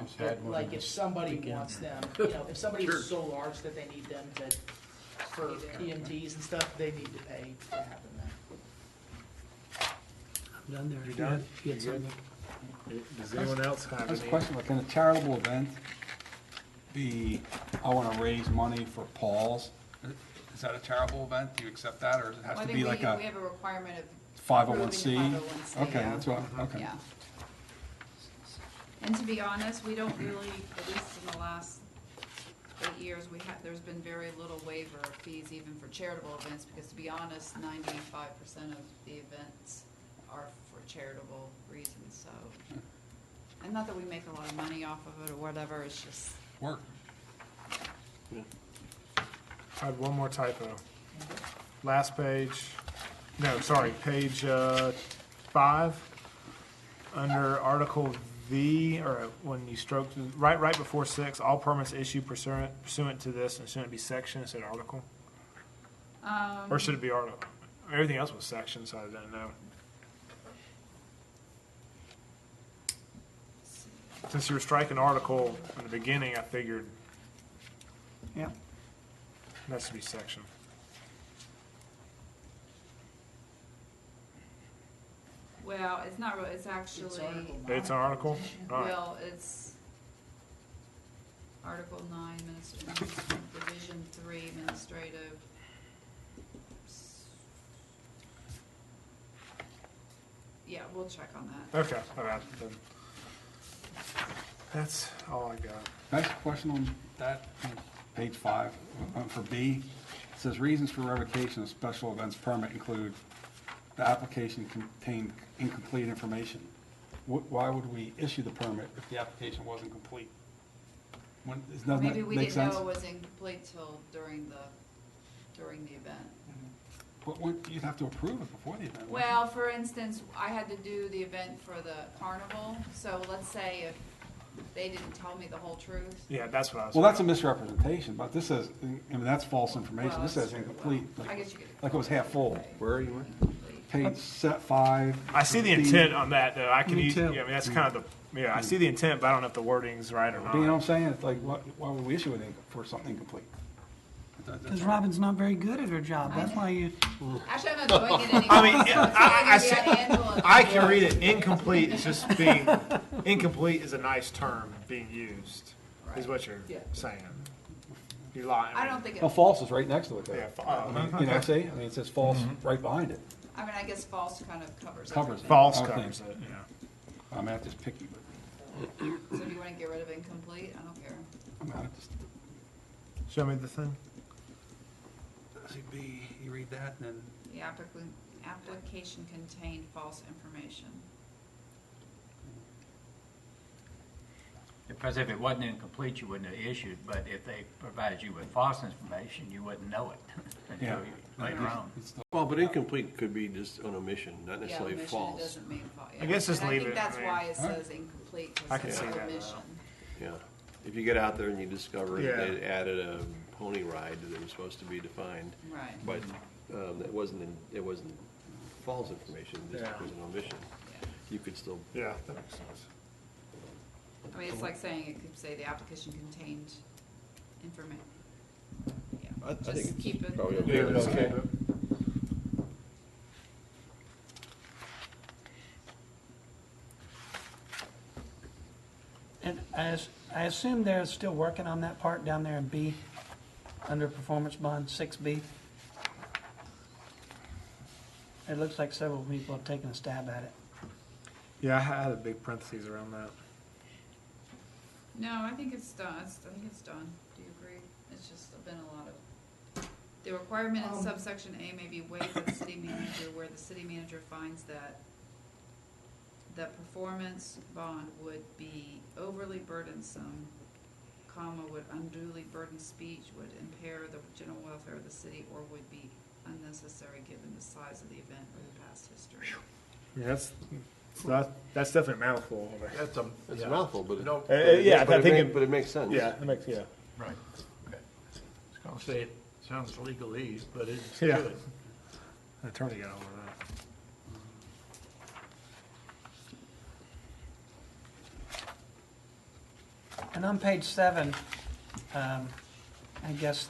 Just
But
had one
like, if
this
somebody
weekend.
wants them, you know, if somebody is so large that they need them to, for EMTs and stuff, they need to pay to have them there.
I'm done there.
You done?
You had
You good?
something?
Does anyone else have
That's a
any?
question, like, can a charitable event be, I want to raise money for Paul's? Is that a charitable event? Do you accept that, or does it have
Well, I
to
think
be like
we
a
have a requirement of
501c?
approving a 501c,
Okay,
yeah.
that's what, okay.
Yeah. And to be honest, we don't really, at least in the last 8 years, there's been very little waiver of fees even for charitable events, because to be honest, 95% of the events are for charitable reasons, so. And not that we make a lot of money off of it or whatever, it's just,
Work.
I had one more typo. Last page, no, sorry, page 5, under Article V, or when you stroke, right before 6, all permits issued pursuant to this, and shouldn't it be section instead of article? Or should it be article? Everything else was section, so I didn't know. Since you were striking article in the beginning, I figured
Yeah.
that should be section.
well, it's not really, it's actually.
It's Article 9.
It's an article? All right.
Well, it's Article 9, Division 3, Administrative. Yeah, we'll check on that.
Okay, all right, then. That's all I got.
Can I ask a question on that, on page 5, for B? It says reasons for revocation of special events permit include the application contained incomplete information. Why would we issue the permit if the application wasn't complete? Doesn't
Maybe
that
we
make
didn't
sense?
know it was incomplete till during the event.
You'd have to approve it before the event. wouldn't
Well, for instance, I had to do the event for the carnival, so let's say if they didn't tell me the whole truth.
Yeah, that's what I was.
you? Well, that's a misrepresentation, but this says, I mean, that's false information.
Well,
This says
that's true.
incomplete,
Well, I
like
guess you could.
like it was half full.
Where are you?
Incomplete.
Page set 5.
I see the intent on that, though. I can
Me
use, yeah, I
too.
mean, that's kind of the, yeah, I see the intent, but I don't know if the wording's right or
You know what
not.
I'm saying? It's like, why would we issue it for something incomplete?
Because Robin's not very good at her job. That's why you.
Actually, I'm not doing it anymore.
I mean,
so it's
I
gonna be on Angela.
I can read it. Incomplete is just being, incomplete is a nice term being used, is what you're saying. You're lying.
I don't think it.
Well, false is right next to it, though.
Yeah,
You know, see? I mean, it says false right behind it.
I mean, I guess false kind of covers.
Covers
everything.
false
I would
covers
think.
it, yeah.
I'm not just picky, but,
So do you want to get rid of incomplete? I don't care.
I mean, I just,
Show me the thing.
see B, you read that, and then,
The application contained false information.
Because if it wasn't incomplete, you wouldn't have issued, but if they provided you with false information, you wouldn't know it
yeah.
until later on.
It's the-
Well, but incomplete could be just an omission, not
Yeah,
necessarily
omission, it
false.
doesn't mean false.
I guess just
And
leave
I
it,
think that's
I mean-
why it says incomplete,
I
because
can
it's
see
an
that now.
omission.
Yeah. If you get out there and you discover
Yeah.
that they added a pony ride that was supposed to be defined,
Right.
but it wasn't false information, it
Yeah.
just was an omission, you could still,
Yeah, that makes sense.
I mean, it's like saying, it could say the application contained information. Yeah,
I think
just
it's
keep it.
probably okay.
Yeah, it's
Okay.
okay.
And I assume they're still working on that part down there in B, under performance bond 6B. It looks like several people have taken a stab at it.
Yeah, I had a big parentheses around that.
No, I think it's done. I think it's done. Do you agree? It's just been a lot of. The requirement in subsection A may be waived by the city manager where the city manager finds that the performance bond would be overly burdensome, comma, would unduly burden speech, would impair the general welfare of the city, or would be unnecessary given the size of the event or the past history.
Yeah, that's definitely a mouthful.
It's a mouthful, but
Yeah, I think
but it makes sense.
Yeah, that makes, yeah.
Right. Okay. I was gonna say, it sounds legalese, but it's
Yeah.
good.
Attorney got over that.
And on page 7, I guess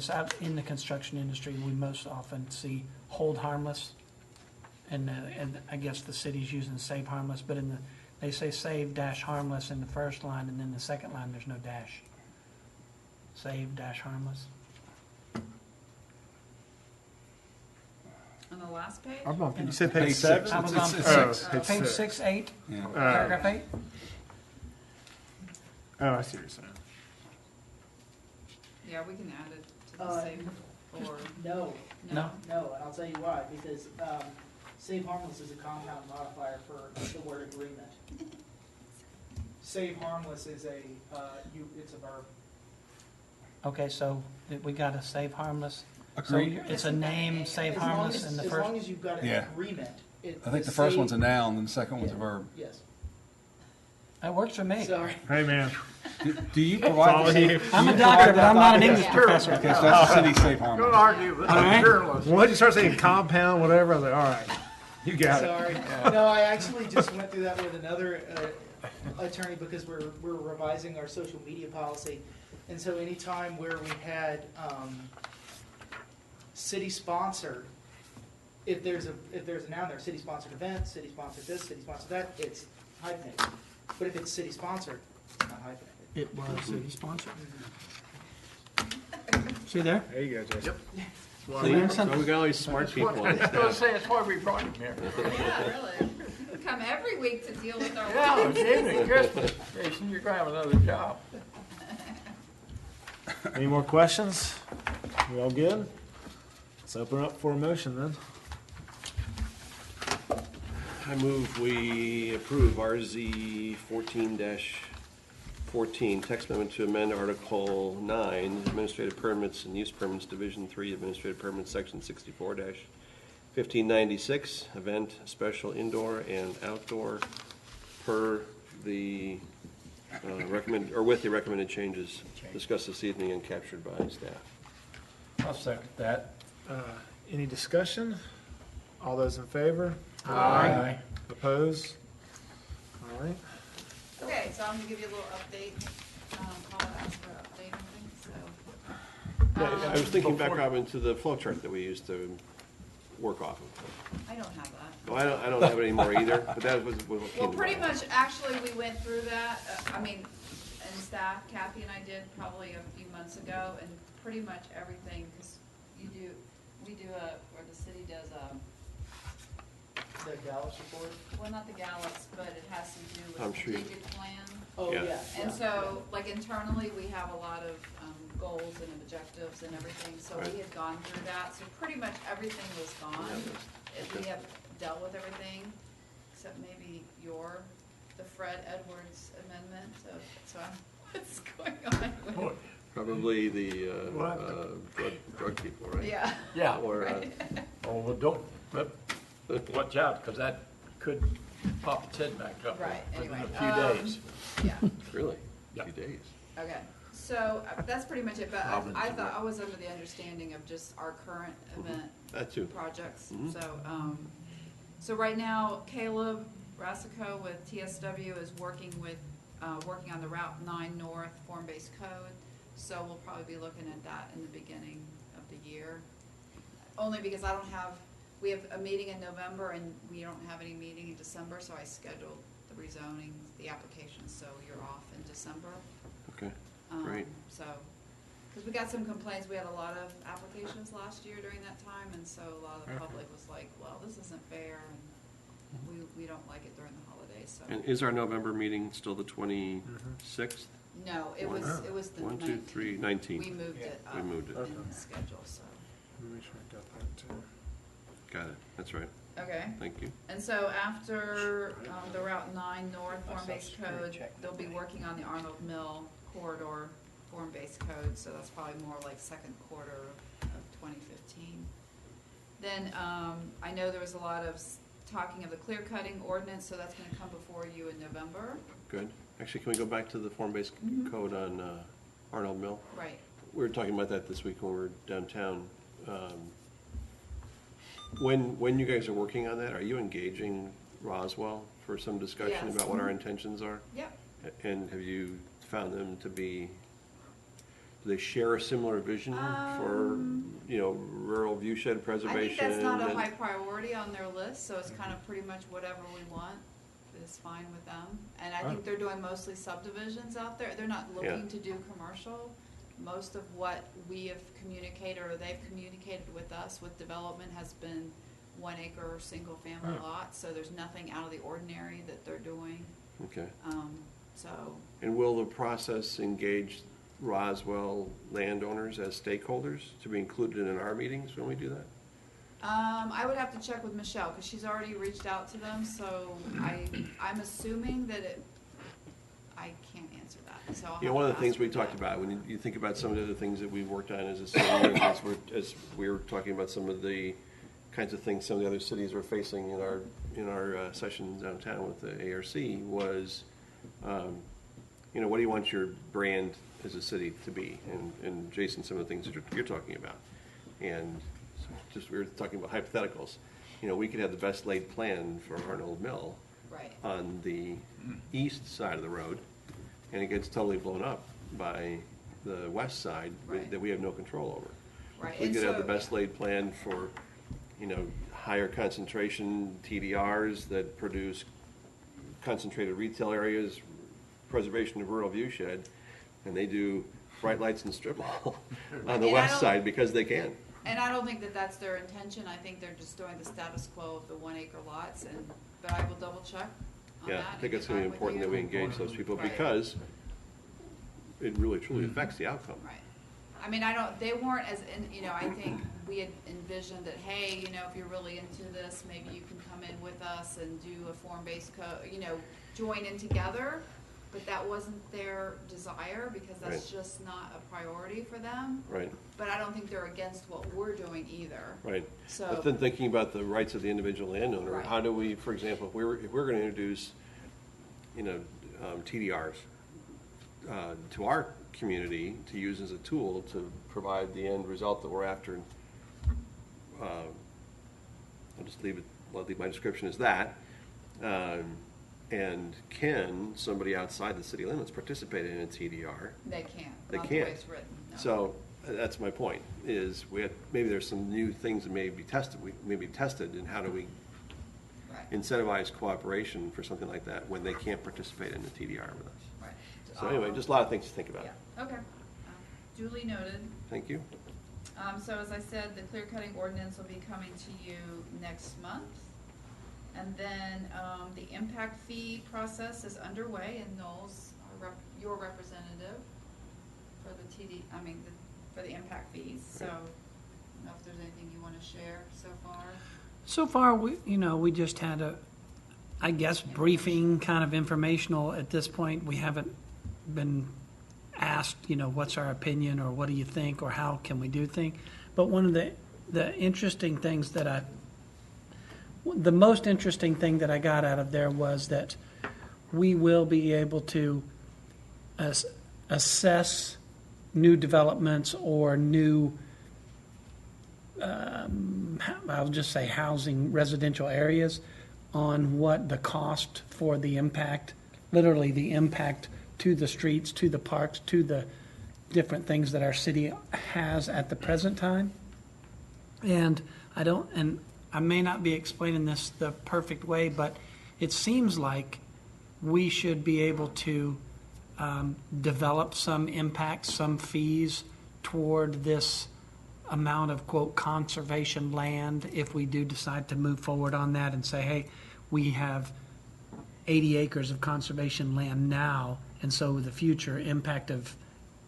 out in the construction industry, we most often see hold harmless. And I guess the city's using save harmless, but they say save dash harmless in the first line, and then the second line, there's no dash. Save dash harmless.
On the last page?
You said page
Page
7?
six.
I was
It's-
on
it's
Oh,
six.
page 6, 8,
Yeah.
paragraph 8.
Oh, I see what you're saying.
Yeah, we can add it to the same, or,
No.
No, no, and I'll tell you why, because save harmless is a compound modifier for the word agreement. Save harmless is it's a verb.
Okay, so we got to save harmless. So
Agreed.
it's a name, save
As long
harmless
as-
in the
As
first.
long as you've got an
Yeah.
agreement.
I think the first one's a noun, and the second one's a verb.
Yes,
That works for me.
sorry.
Hey, man.
Do you
Follow
provide the
you.
safe?
I'm a doctor, but I'm not an English
Yeah.
professor.
Okay, so that's the city's safe
Don't
harmless.
argue with
All right.
a journalist.
Once you start saying compound, whatever, I was like, all right, you got it.
Sorry. No, I actually just went through that with another attorney because we're revising our social media policy. And so anytime where we had city sponsored, if there's a noun there, city sponsored event, city sponsored this, city sponsored that, it's hyphenated. But if it's city sponsored, it's not hyphenated.
It was city sponsored. See there?
There you go, Jason.
See, so we got all these smart people on
I was gonna
staff.
say, it's why we brought him here.
yeah, really. We come every week to deal with our.
Yeah, it's evening, Christmas. Jason, you're gonna have another job.
Any more questions? We all good? Let's open up for a motion then.
I move we approve RZ 14-14, text amendment to amend Article 9, Administrative Permits and Use Permits, Division 3, Administrative Permits, Section 64-1596, event, special indoor and outdoor, per the recommend, or with the recommended changes discussed this evening and captured by staff.
I'll second that.
Any discussion? All those in favor?
Aye.
Opposed? All right.
Okay, so I'm gonna give you a little update, call it out for update and things, so.
Yeah, I was thinking back, Robin, to the flow chart that we used to work off of.
I don't have that.
No, I don't have it anymore either, but that was what came
Well,
to
pretty
mind.
much, actually, we went through that, and staff, Kathy and I did probably a few months ago, and pretty much everything, because we do or the city does
The Gallups report?
well, not the Gallups, but it has to do
I'm
with
sure you-
strategic plan.
Oh,
Yeah.
yeah.
And
yeah.
so, like internally, we have a lot of goals and objectives and everything, so
Right.
we had gone through that, so pretty much everything was gone. We have dealt with everything, except maybe the Fred Edwards amendment, so what's going on with?
Probably the
What?
drug people, right?
Yeah.
Yeah.
Or,
Right.
Oh, well, don't, watch out, because that could pop its head back up
Right,
within
anyway,
a few days.
Yeah,
really?
Yeah.
A few days.
okay, so that's pretty much it, but
Robin's
I thought,
aware.
I was under the understanding of just our current event
That too.
projects.
Mhm.
So right now, Caleb Rassico with TSW is working on the Route 9 North form-based code. So we'll probably be looking at that in the beginning of the year. Only because we have a meeting in November and we don't have any meeting in December, so I scheduled the rezoning, the application, so you're off in December.
Okay, great.
So, because we got some complaints, we had a lot of applications last year during that time, and so a lot of the public was like, well, this isn't fair, and we don't like it during the holidays, so.
And is our November meeting still the 26th?
No, it was the
1, 2,
19th.
3, 19th.
We moved it
We
up
moved it.
in the schedule, so.
Let me make sure I got that too.
Got it, that's right.
Okay.
Thank you.
And so after the Route 9 North form-based code, they'll be working on the Arnold Mill corridor form-based code, so that's probably more like second quarter of 2015. Then I know there was a lot of talking of the clear cutting ordinance, so that's gonna come before you in November.
Good. Actually, can we go back to the form-based code on Arnold Mill?
Right.
We were talking about that this week when we were downtown. When you guys are working on that, are you engaging Roswell for some discussion
Yes.
about what our intentions are?
Yep.
And have you found them to be, do they share a similar vision for, rural viewshed
I
preservation?
think that's not a
and-
high priority on their list, so it's kind of pretty much whatever we want is fine with them. And I think they're doing mostly subdivisions out there. They're not looking
Yeah.
to do commercial. Most of what we have communicated, or they've communicated with us with development, has been 1 acre, single-family lots, so there's nothing out of the ordinary that they're doing.
Okay.
So,
And will the process engage Roswell landowners as stakeholders to be included in our meetings when we do that?
I would have to check with Michelle, because she's already reached out to them, so I'm assuming that I can't answer that, so I'll have
Yeah, one of
to
the things
ask
we
her
talked
that.
about, when you think about some of the other things that we've worked on as a city, as we were talking about some of the kinds of things some of the other cities were facing in our session downtown with the ARC was, what do you want your brand as a city to be? And Jason, some of the things that you're talking about. And so just, we were talking about hypotheticals. We could have the best laid plan for Arnold Mill
Right.
on the east side of the road, and it gets totally blown up by the west side
Right.
that we have no control over.
Right,
We
and
could have
so-
the best laid plan for, higher concentration TDRs that produce concentrated retail areas, preservation of rural viewshed, and they do bright lights and strip mall on the
And I
west
don't-
side because they can.
And I don't think that that's their intention. I think they're just doing the status quo of the 1 acre lots, but I will double check on that.
Yeah, I
and
think
get
it's gonna be
back with
important
you.
that we engage those people
Right.
because it really truly affects the outcome.
Right. I mean, they weren't as, I think we had envisioned that, hey, if you're really into this, maybe you can come in with us and do a form-based join in together. But that wasn't their desire because that's just not a priority for them.
Right.
But I don't think they're against what we're doing either.
Right.
So.
But then thinking about the rights of the individual landowner,
Right.
how do we, for example, if we're going to introduce, TDRs to our community to use as a tool to provide the end result that we're after, I'll just leave my description as that. And can somebody outside the city limits participate in a TDR?
They can't.
They
Not
can't.
The way it's written. No.
So that's my point, is maybe there's some new things that may be tested, and how do we
Right.
incentivize cooperation for something like that when they can't participate in the TDR with us?
Right.
So anyway, just a lot of things to think about.
Yeah. Okay. Duly noted.
Thank you.
So as I said, the clear cutting ordinance will be coming to you next month. And then the impact fee process is underway, and Knowles, your representative for the for the impact fees. So I don't know if there's anything you want to share so far.
So far, we just had I guess, briefing, kind of informational. At this point, we haven't been asked, what's our opinion, or what do you think, or how can we do things. But one of the interesting things the most interesting thing that I got out of there was that we will be able to assess new developments or new, I'll just say housing, residential areas, on what the cost for the impact, literally the impact to the streets, to the parks, to the different things that our city has at the present time. And I may not be explaining this the perfect way, but it seems like we should be able to develop some impacts, some fees toward this amount of, quote, conservation land if we do decide to move forward on that and say, hey, we have 80 acres of conservation land now, and so the future impact of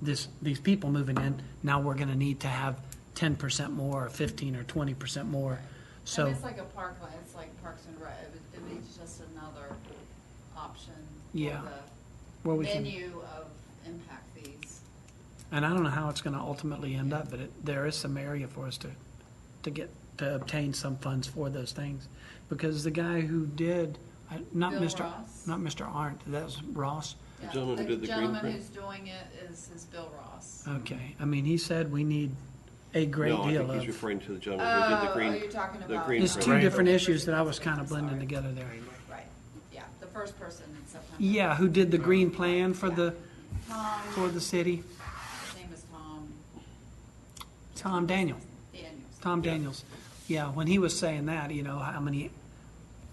these people moving in, now we're going to need to have 10% more or 15 or 20% more. So
And it's like a parkland. It's like Parks and Rec. It would be just another option
Yeah.
for
where
the
we can,
menu of impact fees.
and I don't know how it's going to ultimately end up, but there is some area for us to obtain some funds for those things, because the guy who did, not
Bill
Mr.
Ross?
not Mr. Arndt, that was Ross.
The gentleman who did the green
gentleman
print?
who's doing it is Bill Ross.
Okay, I mean, he said we need a great
No, I
deal
think he's
of.
referring to the gentleman who did the green.
you're talking
the
about.
green
There's
print.
two
Right.
different issues that I was kind of blending
Sorry.
together there.
Right, yeah, the first person in September.
Yeah, who did the green plan for
Tom,
the city?
his name is
Tom Daniels. Tom Daniels. Yeah, when he was saying that, how many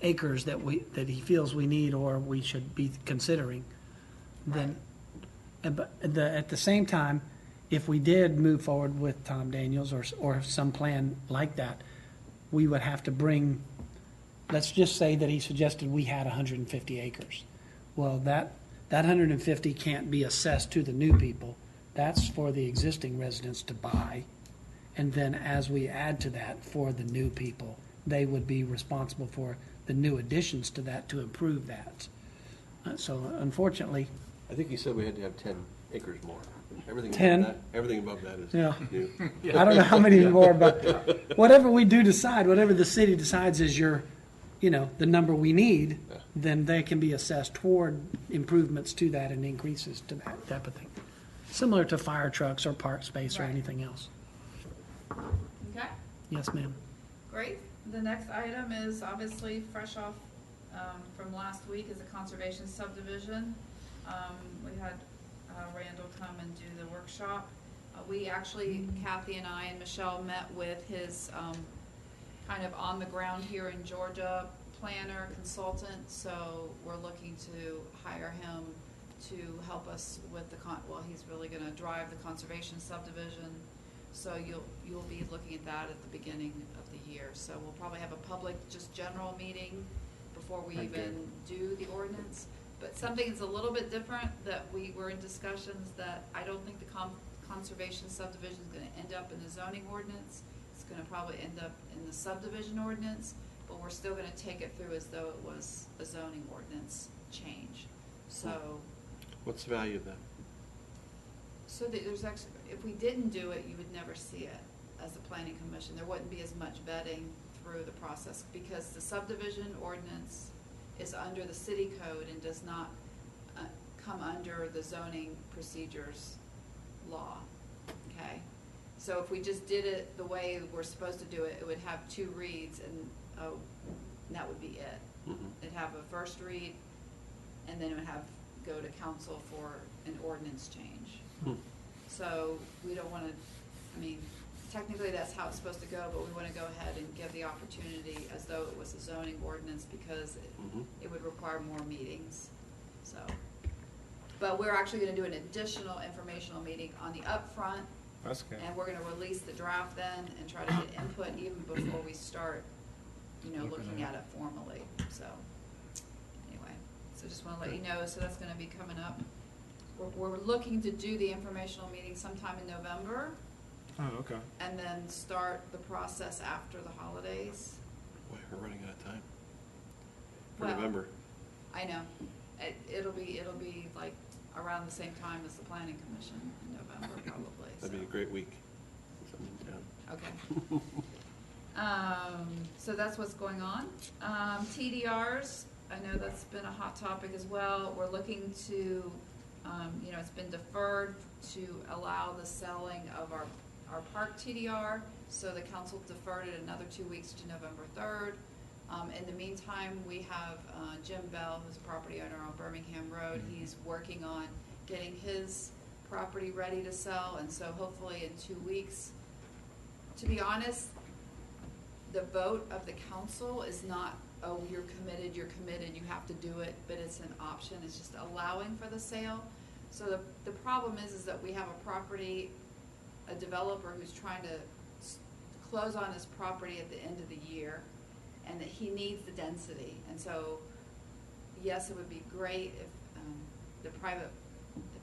acres that he feels we need or we should be considering, then, but at the same time, if we did move forward with Tom Daniels or some plan like that, we would have to bring, let's just say that he suggested we had 150 acres. Well, that 150 can't be assessed to the new people. That's for the existing residents to buy. And then as we add to that for the new people, they would be responsible for the new additions to that to improve that. So unfortunately,
I think he said we had to have 10 acres more. Everything
10?
above that, everything above that is
Yeah.
new.
I don't know how many more, but whatever we do decide, whatever the city decides is the number we need,
Yeah.
then they can be assessed toward improvements to that and increases to that type of thing. Similar to fire trucks or park space or
Right.
anything else.
Okay,
Yes, ma'am.
great. The next item is obviously fresh off from last week is a conservation subdivision. We had Randall come and do the workshop. We actually, Kathy and I and Michelle met with his kind of on the ground here in Georgia planner consultant. So we're looking to hire him to help us with he's really going to drive the conservation subdivision. So you'll be looking at that at the beginning of the year. So we'll probably have a public, just general meeting before we even do the ordinance. But something that's a little bit different that we were in discussions that I don't think the conservation subdivision is gonna end up in the zoning ordinance. It's gonna probably end up in the subdivision ordinance, but we're still gonna take it through as though it was a zoning ordinance change. So,
What's the value of that?
so there's actually, if we didn't do it, you would never see it as the planning commission. There wouldn't be as much vetting through the process, because the subdivision ordinance is under the city code and does not come under the zoning procedures law, okay? So if we just did it the way we're supposed to do it, it would have 2 reads, and that would be it.
Mhm.
It'd have a first read, and then it would go to council for an ordinance change.
Hmm.
So we don't wanna, I mean, technically that's how it's supposed to go, but we wanna go ahead and give the opportunity as though it was a zoning ordinance, because
Mhm.
it would require more meetings, so. But we're actually gonna do an additional informational meeting on the upfront,
That's good.
and we're gonna release the draft then and try to get input even before we start, looking at it formally, so. Anyway, so just wanna let you know, so that's gonna be coming up. We're looking to do the informational meeting sometime in November,
Oh, okay.
and then start the process after the holidays.
Boy, we're running out of time. For
Well,
November.
I know, it'll be like around the same time as the planning commission in November, probably, so.
That'd be a great week. Something down.
Okay. So that's what's going on. TDRs, I know that's been a hot topic as well. We're looking to, it's been deferred to allow the selling of our park TDR. So the council deferred it another 2 weeks to November 3rd. In the meantime, we have Jim Bell, who's a property owner on Birmingham Road. He's working on getting his property ready to sell, and so hopefully in 2 weeks. To be honest, the vote of the council is not, oh, you're committed, you have to do it, but it's an option, it's just allowing for the sale. So the problem is that we have a property, a developer who's trying to close on his property at the end of the year, and that he needs the density. And so, yes, it would be great if if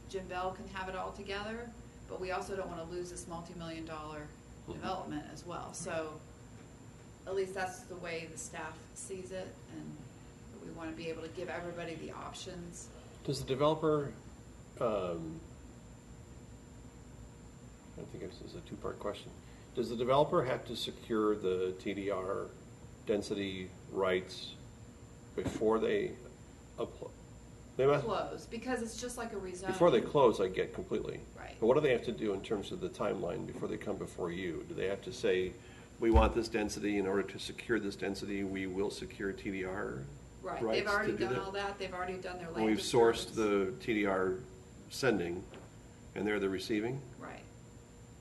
Jim Bell can have it all together, but we also don't want to lose this multi-million-dollar development as well. So, at least that's the way the staff sees it, and we want to be able to give everybody the options.
Does the developer, I think this is a 2-part question. Does the developer have to secure the TDR density rights before they apply? They must,
Close, because it's just like a rezoning.
before they close, I get completely.
Right.
But what do they have to do in terms of the timeline before they come before you? Do they have to say, we want this density, in order to secure this density, we will secure TDR
Right,
rights
they've already
to do
done
that?
all that, they've already done their land
And we've
disturbance.
sourced the TDR sending, and they're the receiving?
Right.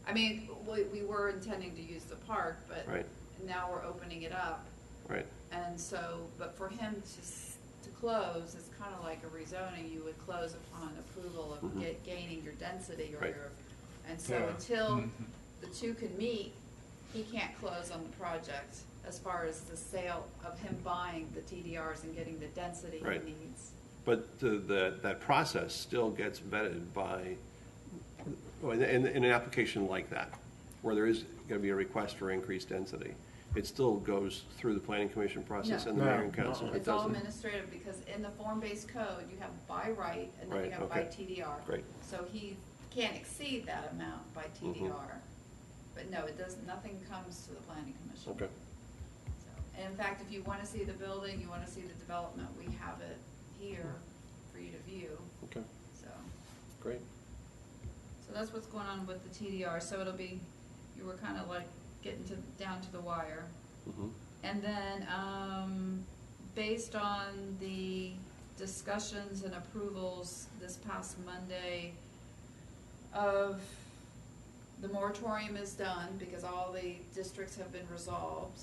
I mean, we were intending to use the park, but
Right.
now we're opening it up.
Right.
And so, but for him to close, it's kind of like a rezoning, you would close upon approval of
Mhm.
gaining your density or
Right.
your, and so
Yeah.
until the two can meet, he can't close on the project as far as the sale of him buying the TDRs and getting the density he
Right.
needs.
But that process still gets vetted by, in an application like that, where there is going to be a request for increased density, it still goes through the planning commission process
No.
and the
No.
mayor and council? It
It's all
doesn't?
administrative, because in the form-based code, you have by right, and then you
Right,
have by
okay.
TDR.
Great.
So he can't exceed that amount by
Mm-hmm.
TDR. But no, it does, nothing comes to the planning commission.
Okay.
So, and in fact, if you wanna see the building, you wanna see the development, we have it here for you to view,
Okay,
so.
great.
So that's what's going on with the TDR, so it'll be, you were kinda like getting down to the wire.
Mhm.
And then, based on the discussions and approvals this past Monday of, the moratorium is done because all the districts have been resolved.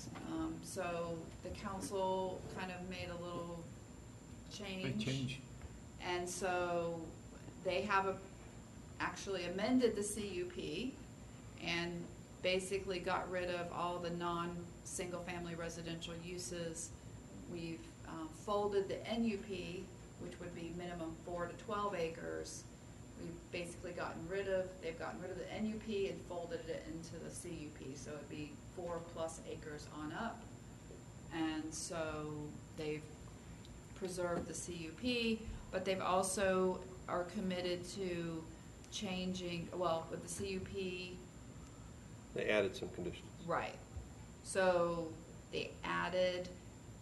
So the council kind of made a little change. And so they have actually amended the CUP and basically got rid of all the non-single-family residential uses. We've folded the NUP, which would be minimum 4 to 12 acres. We've basically they've gotten rid of the NUP and folded it into the CUP, so it'd be 4+ acres on up. And so they've preserved the CUP, but they've also are committed to changing, well, with the CUP,
They added some conditions.
right. So they added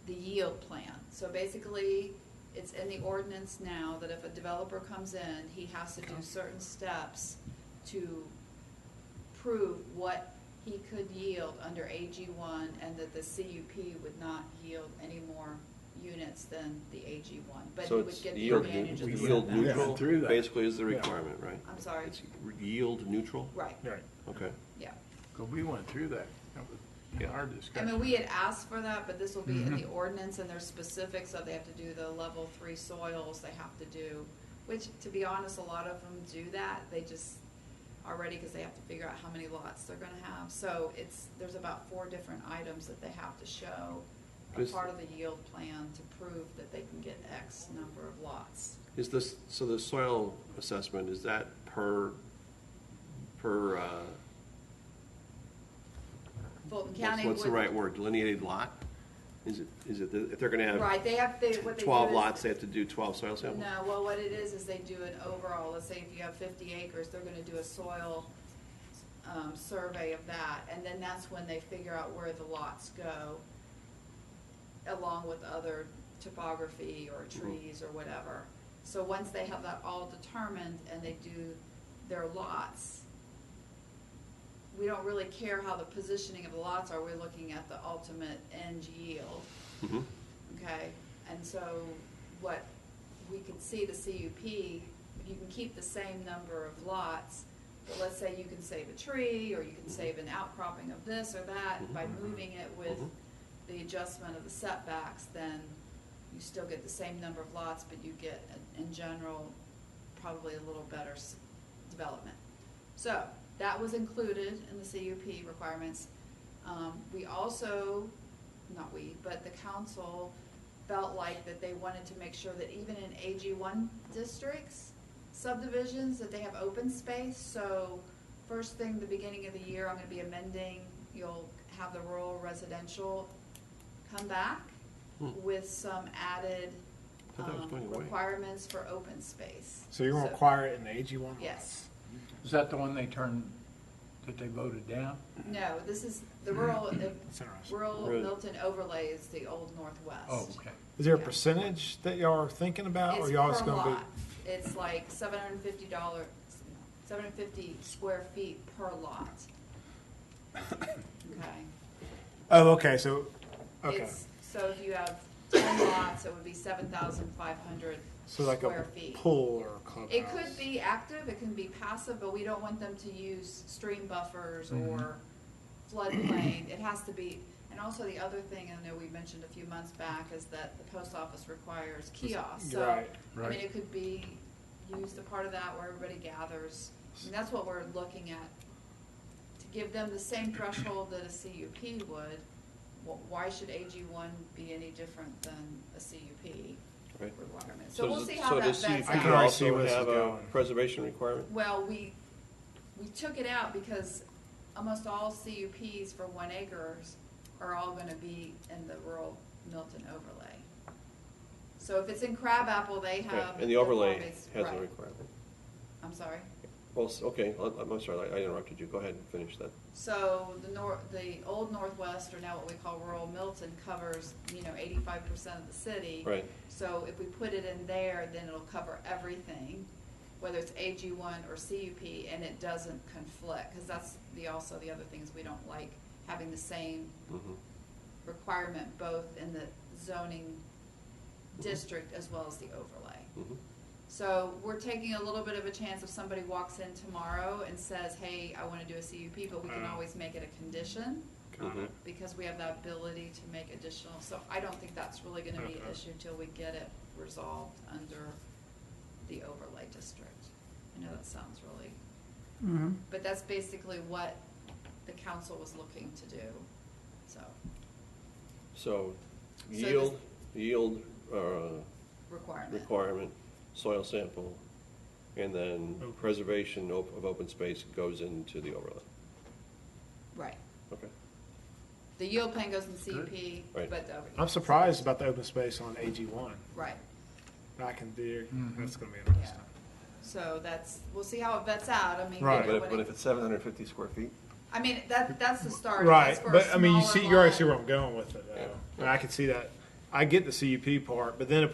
the yield plan. So basically, it's in the ordinance now that if a developer comes in, he has to do certain steps to prove what he could yield under AG1, and that the CUP would not yield any more units than the AG1. But he
So
would
it's
get the
yield,
advantage of the
yield
setbacks.
neutral,
through that.
basically is the requirement, right?
I'm sorry,
It's yield neutral?
right,
Right.
Okay.
yeah.
Because we went through that. That was in our
I
discussion.
mean, we had asked for that, but this will be in the ordinance, and there's specifics of they have to do the level 3 soils, they have to do, which, to be honest, a lot of them do that, they just already, because they have to figure out how many lots they're gonna have, so there's about 4 different items that they have to show, a
Is-
part of the yield plan to prove that they can get X number of lots.
Is this, so the soil assessment, is that per,
Fulton County
what's the
would-
right word, delineated lot? Is it, if they're gonna have
Right, what they do
12
is-
lots, they have to do 12 soil samples?
No, well, what it is they do an overall, let's say if you have 50 acres, they're gonna do a soil survey of that, and then that's when they figure out where the lots go, along with other topography or trees or whatever. So once they have that all determined and they do their lots, we don't really care how the positioning of the lots are, we're looking at the ultimate end yield.
Mhm.
Okay, and so what we can see the CUP, you can keep the same number of lots, but let's say you can save a tree, or you can save an outcropping of this or that by moving it with the adjustment of the setbacks, then you still get the same number of lots, but you get, in general, probably a little better development. So, that was included in the CUP requirements. We also, not we, but the council felt like that they wanted to make sure that even in AG1 districts, subdivisions, that they have open space. So first thing, the beginning of the year, I'm gonna be amending, you'll have the rural residential come back with some added
I thought that was going away.
requirements for open space.
So you're gonna require it in the AG1?
Yes.
Is that the one they turned, that they voted down?
No, this is the rural,
That's interesting.
rural
Right.
Milton overlay is the old Northwest.
Oh, okay.
Is there a
Yeah.
percentage that y'all are thinking about, or
It's
y'all just
per
gonna
lot. It's like $750, 750 square feet per lot. Okay.
Oh, okay, so, okay.
So if you have 10 lots, it would be 7,500
So like
square
a
feet.
pool or a clubhouse?
It could be active, it can be passive, but we don't want them to use stream buffers or floodplain. It has to be, and also the other thing, I know we mentioned a few months back, is that the post office requires kiosks. So,
Right,
I mean,
right.
it could be used a part of that where everybody gathers. And that's what we're looking at, to give them the same threshold that a CUP would. Why should AG1 be any different than a CUP
Right.
requirement? So we'll
does-
see how that
does
vets
I
CUP
can
out.
already see
also
where this is
have a
going.
preservation requirement?
Well, we took it out because almost all CUPs for 1 acres are all gonna be in the rural Milton overlay. So if it's in Crabapple, they have.
Right, and the overlay
form-based-
has a
right.
requirement.
I'm sorry.
Well, okay, I'm sorry, I interrupted you. Go ahead and finish that.
So the old Northwest, or now what we call rural Milton, covers, 85% of the city.
Right.
So if we put it in there, then it'll cover everything, whether it's AG1 or CUP, and it doesn't conflict, because that's also the other things we don't like, having the same
Mhm.
requirement both in the zoning district as well as the overlay.
Mhm.
So we're taking a little bit of a chance if somebody walks in tomorrow and says, hey, I want to do a CUP, but we can always make it a condition,
Mhm.
because we have that ability to make additional, so I don't think that's really gonna be an issue till we get it resolved under the overlay district. I know that sounds really, but that's basically what the council was looking to do, so,
So
this-
yield
requirement.
requirement, soil sample, and then preservation of open space goes into the overlay.
Right.
Okay.
The yield plan goes in CUP,
Right.
but the.
I'm surprised about the open space on AG1.
Right.
Back in there, that's gonna be
Yeah.
interesting.
So we'll see how it vets out. I mean,
Right.
you know,
But
when
if it's 750 square feet,
I mean, that's the start.
Right,
That's for a
but I mean, you
smaller
already
lot.
see where I'm going with it, though. And I can see that. I get the CUP part, but then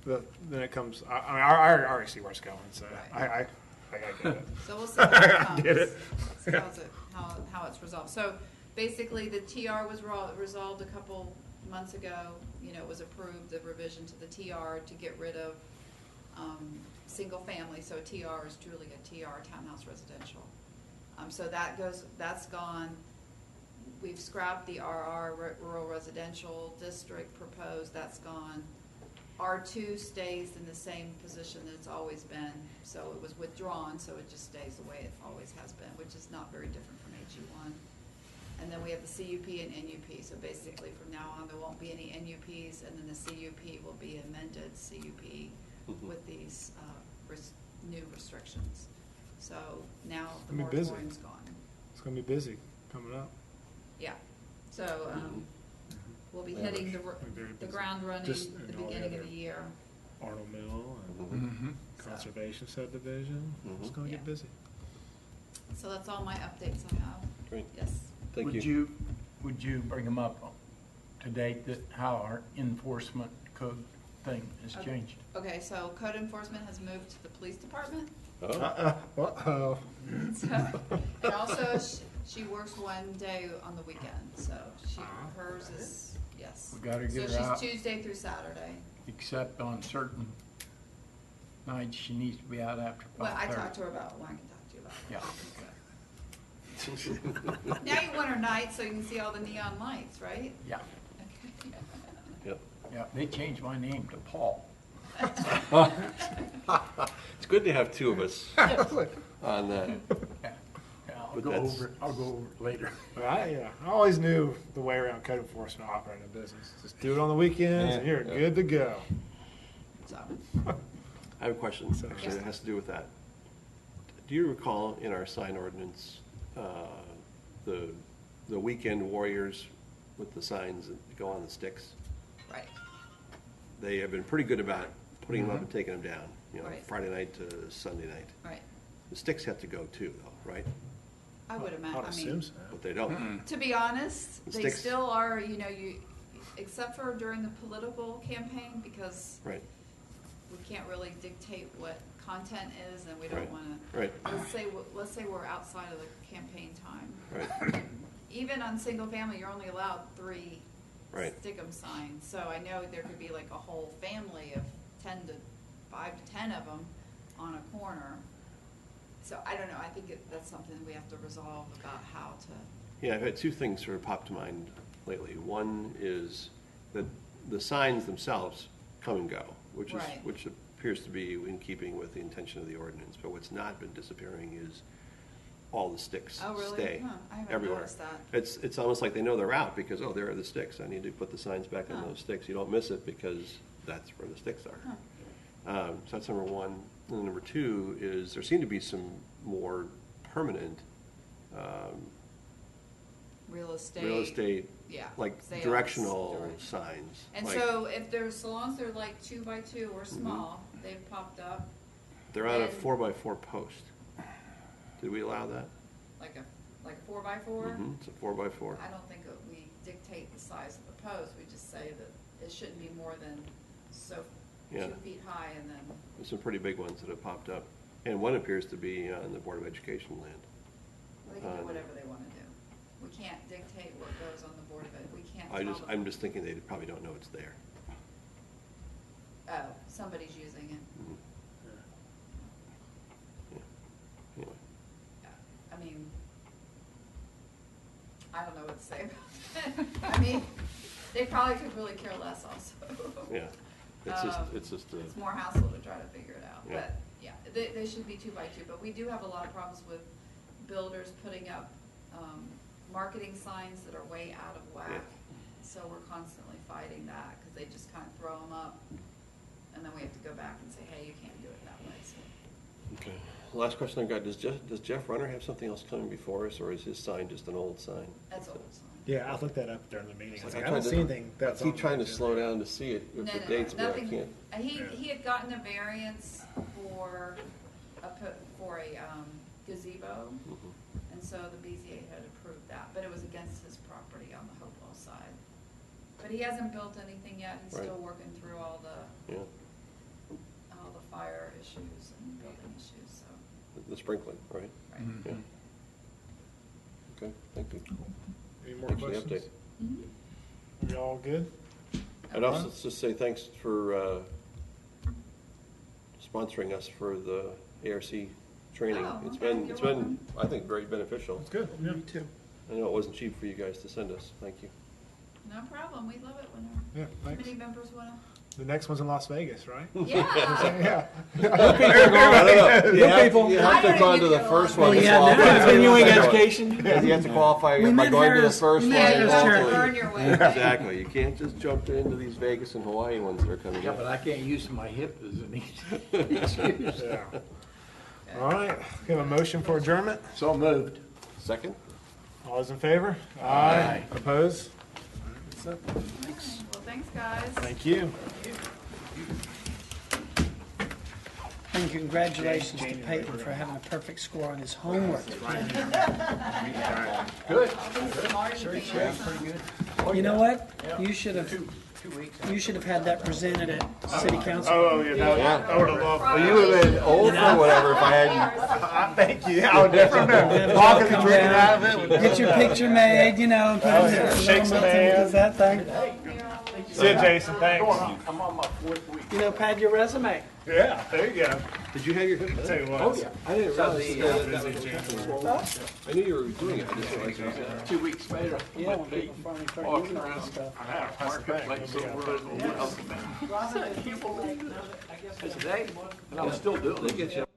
then it comes. I mean, I already see where it's going. So
Right.
I gotta get it.
So we'll see how it comes.
Get it.
See how it's resolved. So basically, the TR was resolved a couple months ago. You know, it was approved, the revision to the TR to get rid of single family. So a TR is truly a TR, townhouse residential. So that's gone. We've scrapped the RR, rural residential district proposed, that's gone. R2 stays in the same position that it's always been, so it was withdrawn, so it just stays the way it always has been, which is not very different from AG1. And then we have the CUP and NUP, so basically from now on, there won't be any NUPs, and then the CUP will be amended CUP with these new restrictions. So now the
It'll be busy.
moratorium's gone.
It's gonna be busy coming up.
Yeah, so we'll be hitting the
Very busy.
ground running
Just
at the
in all the
beginning of
other-
the year.
Arnold Mill and
Mm-hmm.
conservation subdivision. It's gonna
Yeah.
get busy.
So that's all my updates I have.
great,
Yes.
thank
Would
you.
you bring them up to date that how our enforcement code thing has
Okay.
changed?
Okay, so code enforcement has moved to the police department.
Oh,
Uh-oh.
So, and also she works one day on the weekend, so hers is, yes.
We gotta get her
So
out.
she's Tuesday through Saturday.
Except on certain nights, she needs to be out after 5:30.
Well, I talked to her about, I can talk to you about.
Yeah, okay.
Now you want her night so you can see all the neon lights, right?
Yeah,
Okay.
Yep.
yeah, they changed my name to Paul.
It's good to have two of us on that.
Yeah, I'll
But
go
that's-
over it later.
Well, I always knew the way around code enforcement operating a business. Just do it on the weekends and you're good to go.
So,
I have a question, actually, that has to do with that. Do you recall in our sign ordinance, the weekend warriors with the signs that go on the sticks?
right,
They have been pretty good about putting them up and taking them down, you know,
Right.
Friday night to Sunday night.
right.
The sticks have to go too, though, right?
I would
I'd
imagine, I
assume
mean,
so.
But they don't.
to be honest,
The
they
sticks-
still are, you know, except for during the political campaign, because
Right,
we can't really dictate what content is, and we
Right.
don't wanna.
right,
Let's say we're outside of the campaign time.
right.
Even on single family, you're only allowed 3
Right.
stickum signs, so I know there could be like a whole family of 5 to 10 of them on a corner. So I don't know, I think that's something we have to resolve about how to.
Yeah, I've had two things sort of pop to mind lately. One is that the signs themselves come and go, which
Right.
appears to be in keeping with the intention of the ordinance. But what's not been disappearing is all the sticks
Oh, really?
stay
Huh, I haven't
everywhere.
noticed that.
It's almost like they know they're out because, oh, there are the sticks. I need to put the signs back on
Huh.
those sticks. You don't miss it because that's where the sticks are. So that's number one. And then number two is there seem to be some more permanent
Real estate.
real estate, like
sales,
directional
direct-
signs.
And
like,
so if there's, so long as they're like 2 by 2 or small, they've popped up,
they're on a
and-
4x4 post. Did we allow that?
like a 4 by 4.
It's a 4x4.
I don't think that we dictate the size of the post, we just say that it shouldn't be more than 2
Yeah.
feet high, and then,
There's some pretty big ones that have popped up. And one appears to be on the Board of Education land.
they can do whatever they wanna do. We can't dictate what goes on the Board of Ed, we can't tell them.
I'm just thinking they probably don't know it's there.
Oh, somebody's using it.
Yeah. Anyway,
Yeah. I mean, I don't know what to say about it. I mean, they probably could really care less also.
yeah, it's just a.
It's more hassle to try to figure it out,
Yeah.
but, yeah, they should be 2 by 2, but we do have a lot of problems with builders putting up, marketing signs that are way out of whack.
Yeah.
So we're constantly fighting that, cause they just kind of throw them up, and then we have to go back and say, hey, you can't do it that way, so.
Last question I've got, does Jeff Runner have something else coming before us, or is his sign just an old sign?
That's old sign.
Yeah, I'll look that up during the meeting. I was like, I
tried
don't
to-
see anything that's
I keep
on
trying to
the
slow
agenda.
down to see it with
No,
the
no,
dates, but I
nothing.
can't.
He had gotten a variance for a gazebo, and so the BZA had approved that, but it was against his property on the Hopewell side. But he hasn't built anything yet. He's
Right.
still working through all the fire issues and building issues. So,
The sprinkling, right?
right.
Yeah. Okay, thank you.
Any more
Thanks for the
questions?
update.
Mm-hmm.
Are we all good?
I'd also just say thanks for sponsoring us for the ARC training.
Oh,
It's
okay,
been,
you're
it's been,
welcome.
I think, very beneficial.
That's good. Yeah.
Me too.
I know it wasn't cheap for you guys to send us. Thank you.
No problem. We love it when
Yeah,
our
thanks.
committee members want
The next one's in Las Vegas, right?
to. Yeah.
Yeah.
You have
people.
you have to
I
go on to
don't
the
even
first
know.
one. to
Yeah, now
qualify.
continuing
education. You have to qualify
We
by
met
going to the
Harris-
first
we
one.
met
Yeah, you
Harris
have to
Cherokee.
earn your way.
Exactly. You can't just jump into these Vegas and Hawaii ones that are coming
Yeah,
up.
but I can't use my hip as an excuse.
Yeah. All right, we have a motion for adjournment.
So moved.
Second?
All those in favor? Aye. Opposed?
Well, thanks, guys.
Thank you.
And congratulations to Peyton for having a perfect score on his homework.
Good.
You know what? You should have had that presented at city council.
Oh, yeah, no, I would have loved.
Well, you would have been old or whatever if I hadn't.
Thank you. I would definitely know. Walking and drinking out of it.
Get your picture made, you know, and put
Oh,
it
yeah.
in
Shake some hands.
that thing.
See you, Jason. Thanks.
I'm on my 4th week.
You know, pad your resume.
Yeah, there you go.
Did you have your hip?
Tell you what.
Oh, yeah. I didn't realize.
Busy January.
I knew you were doing it. I just didn't realize it was
2 weeks later,
Yeah, when people finally start
walking
using that
around
stuff.
I know, that's the thing.
marketplace over in Today, and I was still doing it.